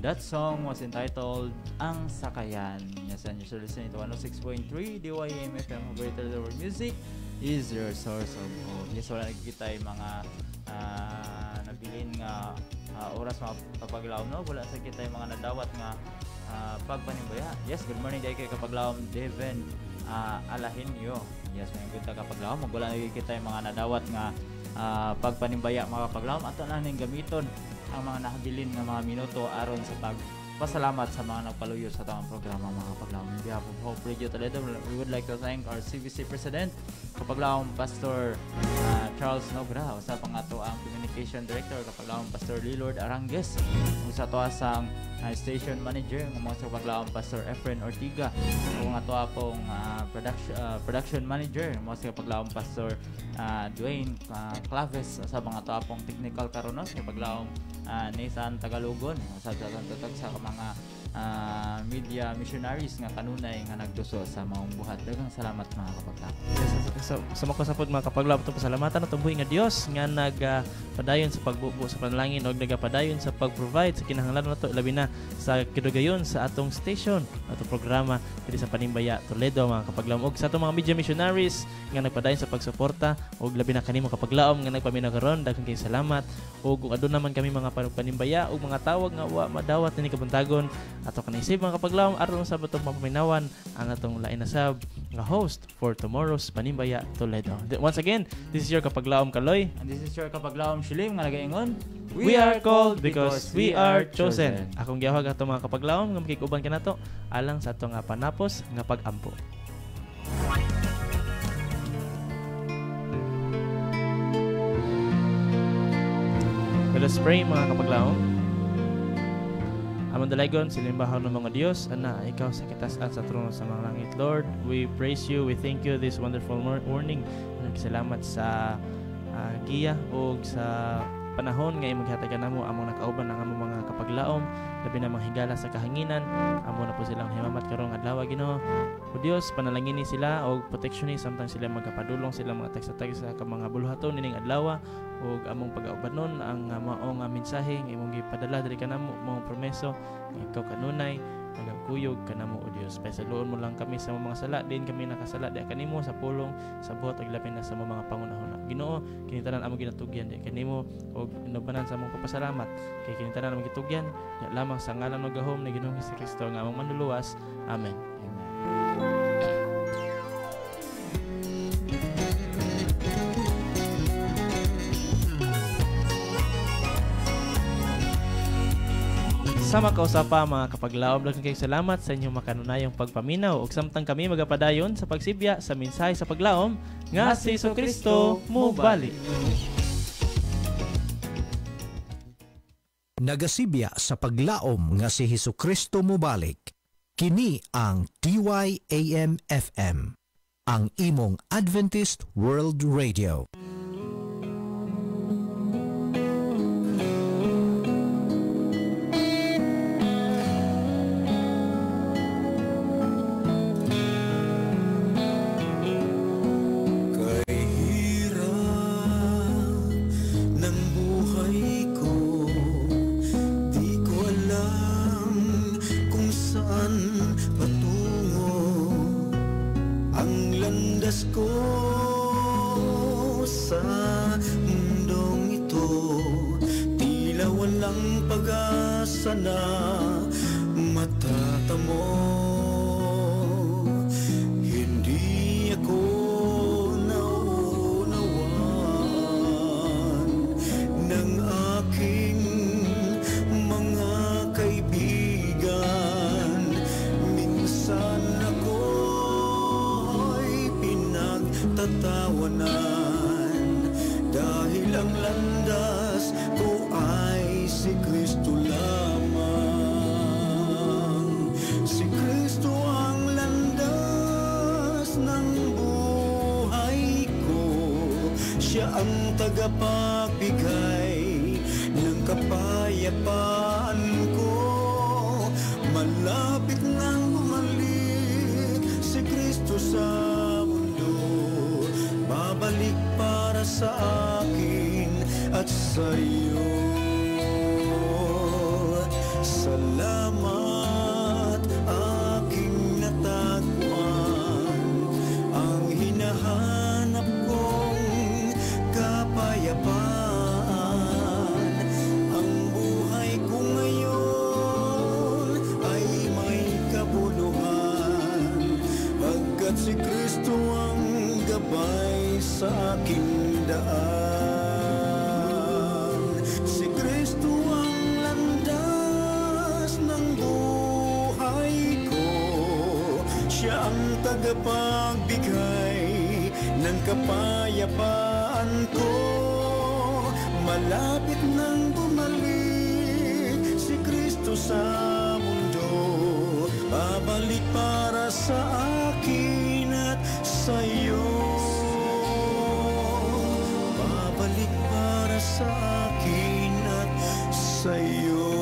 That song was entitled Ang Sakayan. Yes, and you're listening to 106.3 DYM FM, Operator Lower Music is your source of hope. Yes, wala nakikita yung mga nabilin nga oras mga kapaglaom, no? Wala sa kita yung mga nadawat nga pagpanimbaya. Yes, good morning dahil kayo kapaglaom Devin Alahinyo. Yes, may good kapaglaom. Wala nakikita yung mga nadawat nga pagpanimbaya mga kapaglaom. Ato na ning gamiton ang mga nahabilin nga mga minuto aron sa pagpasalamat sa mga nagpaluyo sa tamang programa mga kapaglaom. On behalf of Hope Radio Toledo, we would like to thank our CBC President, kapaglaom Pastor Charles Nogra, usa pang ato ang Communication Director, kapaglaom Pastor Lilord Arangues, usa to asang Station Manager, ng mga kapaglaom Pastor Efren Ortiga, kung ato apong Production Manager, mga kapaglaom Pastor Dwayne Claves, sa mga ato apong Technical Karonos, kapaglaom Nathan Tagalogon, sa mga media missionaries nga kanunay nga nagduso sa maong buhat. Daghang salamat mga kapaglaom. Sa makasapod mga kapaglaom, itong pasalamatan at buhi nga Dios nga nagpadayon sa pagbubo sa panalangin o nagapadayon sa pag-provide sa kinahanglan nato, labi na sa kidugayon sa atong station, atong programa diri sa Panimbaya Toledo mga kapaglaom, og sa atong mga media missionaries nga nagpadayon sa pagsuporta, og labi na kanimo kapaglaom nga nagpaminaw karon. Daghang kay salamat. Og kung adun naman kami mga panimbaya og mga tawag nga wa madawat ni kabuntagon ato kanisib mga kapaglaom aron sa batong mapaminawan ang atong lain na sab nga host for tomorrow's Panimbaya Toledo. Once again, this is your kapaglaom Kaloy, And this is your kapaglaom Shilim nga nagaingon, we are called because we are chosen. Akong gihawag ato mga kapaglaom nga makikuban kanato alang sa ato nga panapos nga pag-ampo. Let us pray mga kapaglaom. Amang dalagon, silimbahan ng mga Diyos, ana, ikaw sa kitaas sa trono sa mga langit. Lord, we praise you, we thank you this wonderful morning. Salamat sa giya o sa panahon nga maghatag namo among nakauban ang among mga kapaglaom, labi na manghigala sa kahanginan, amo na po silang himamat karong adlaw Ginoo. O Dios, panalangini sila o proteksyon samtang sila magkapadulong sila mga tagsa-tag sa mga buluhaton nining adlaw o among pag-aubanon ang maong mensahe nga imong gipadala diri kanamo mong promeso nga ikaw kanunay nagakuyog kanamo o Dios. Pasaluon mo lang kami sa mga sala, din kami nakasala di kanimo sa pulong sa buhat ug labi na sa mga pangunahon. Ginoo, kinitanan among ginatugyan di kanimo og inubanan sa among papasalamat kay kinitanan among gitugyan nya lamang sa ngalan ug gahom ni Ginoong Hesukristo nga among manluluwas. Amen. Sama kausapa mga kapaglaom, daghang kayong salamat sa inyong makanunayong pagpaminaw ug samtang kami magapadayon sa pagsibya sa mensahe sa paglaom nga si Hesukristo mubalik. Nagasibya sa paglaom nga si Hesukristo mubalik. Kini ang DYAM FM, ang imong Adventist World Radio. tagapagbigay ng kapayapaan ko. Malapit nang bumalik si Kristo sa mundo, babalik para sa akin at sa iyo. Salamat aking natagpuan ang hinahanap kong kapayapaan. Ang buhay ko ngayon ay may kabuluhan, pagkat si Kristo ang gabay sa aking daan. Si Kristo ang landas ng buhay ko, siya ang tagapagbigay ng kapayapaan ko. Malapit nang bumalik si Kristo sa mundo, babalik para sa akin at sa'yo. Babalik para sa akin at sa'yo.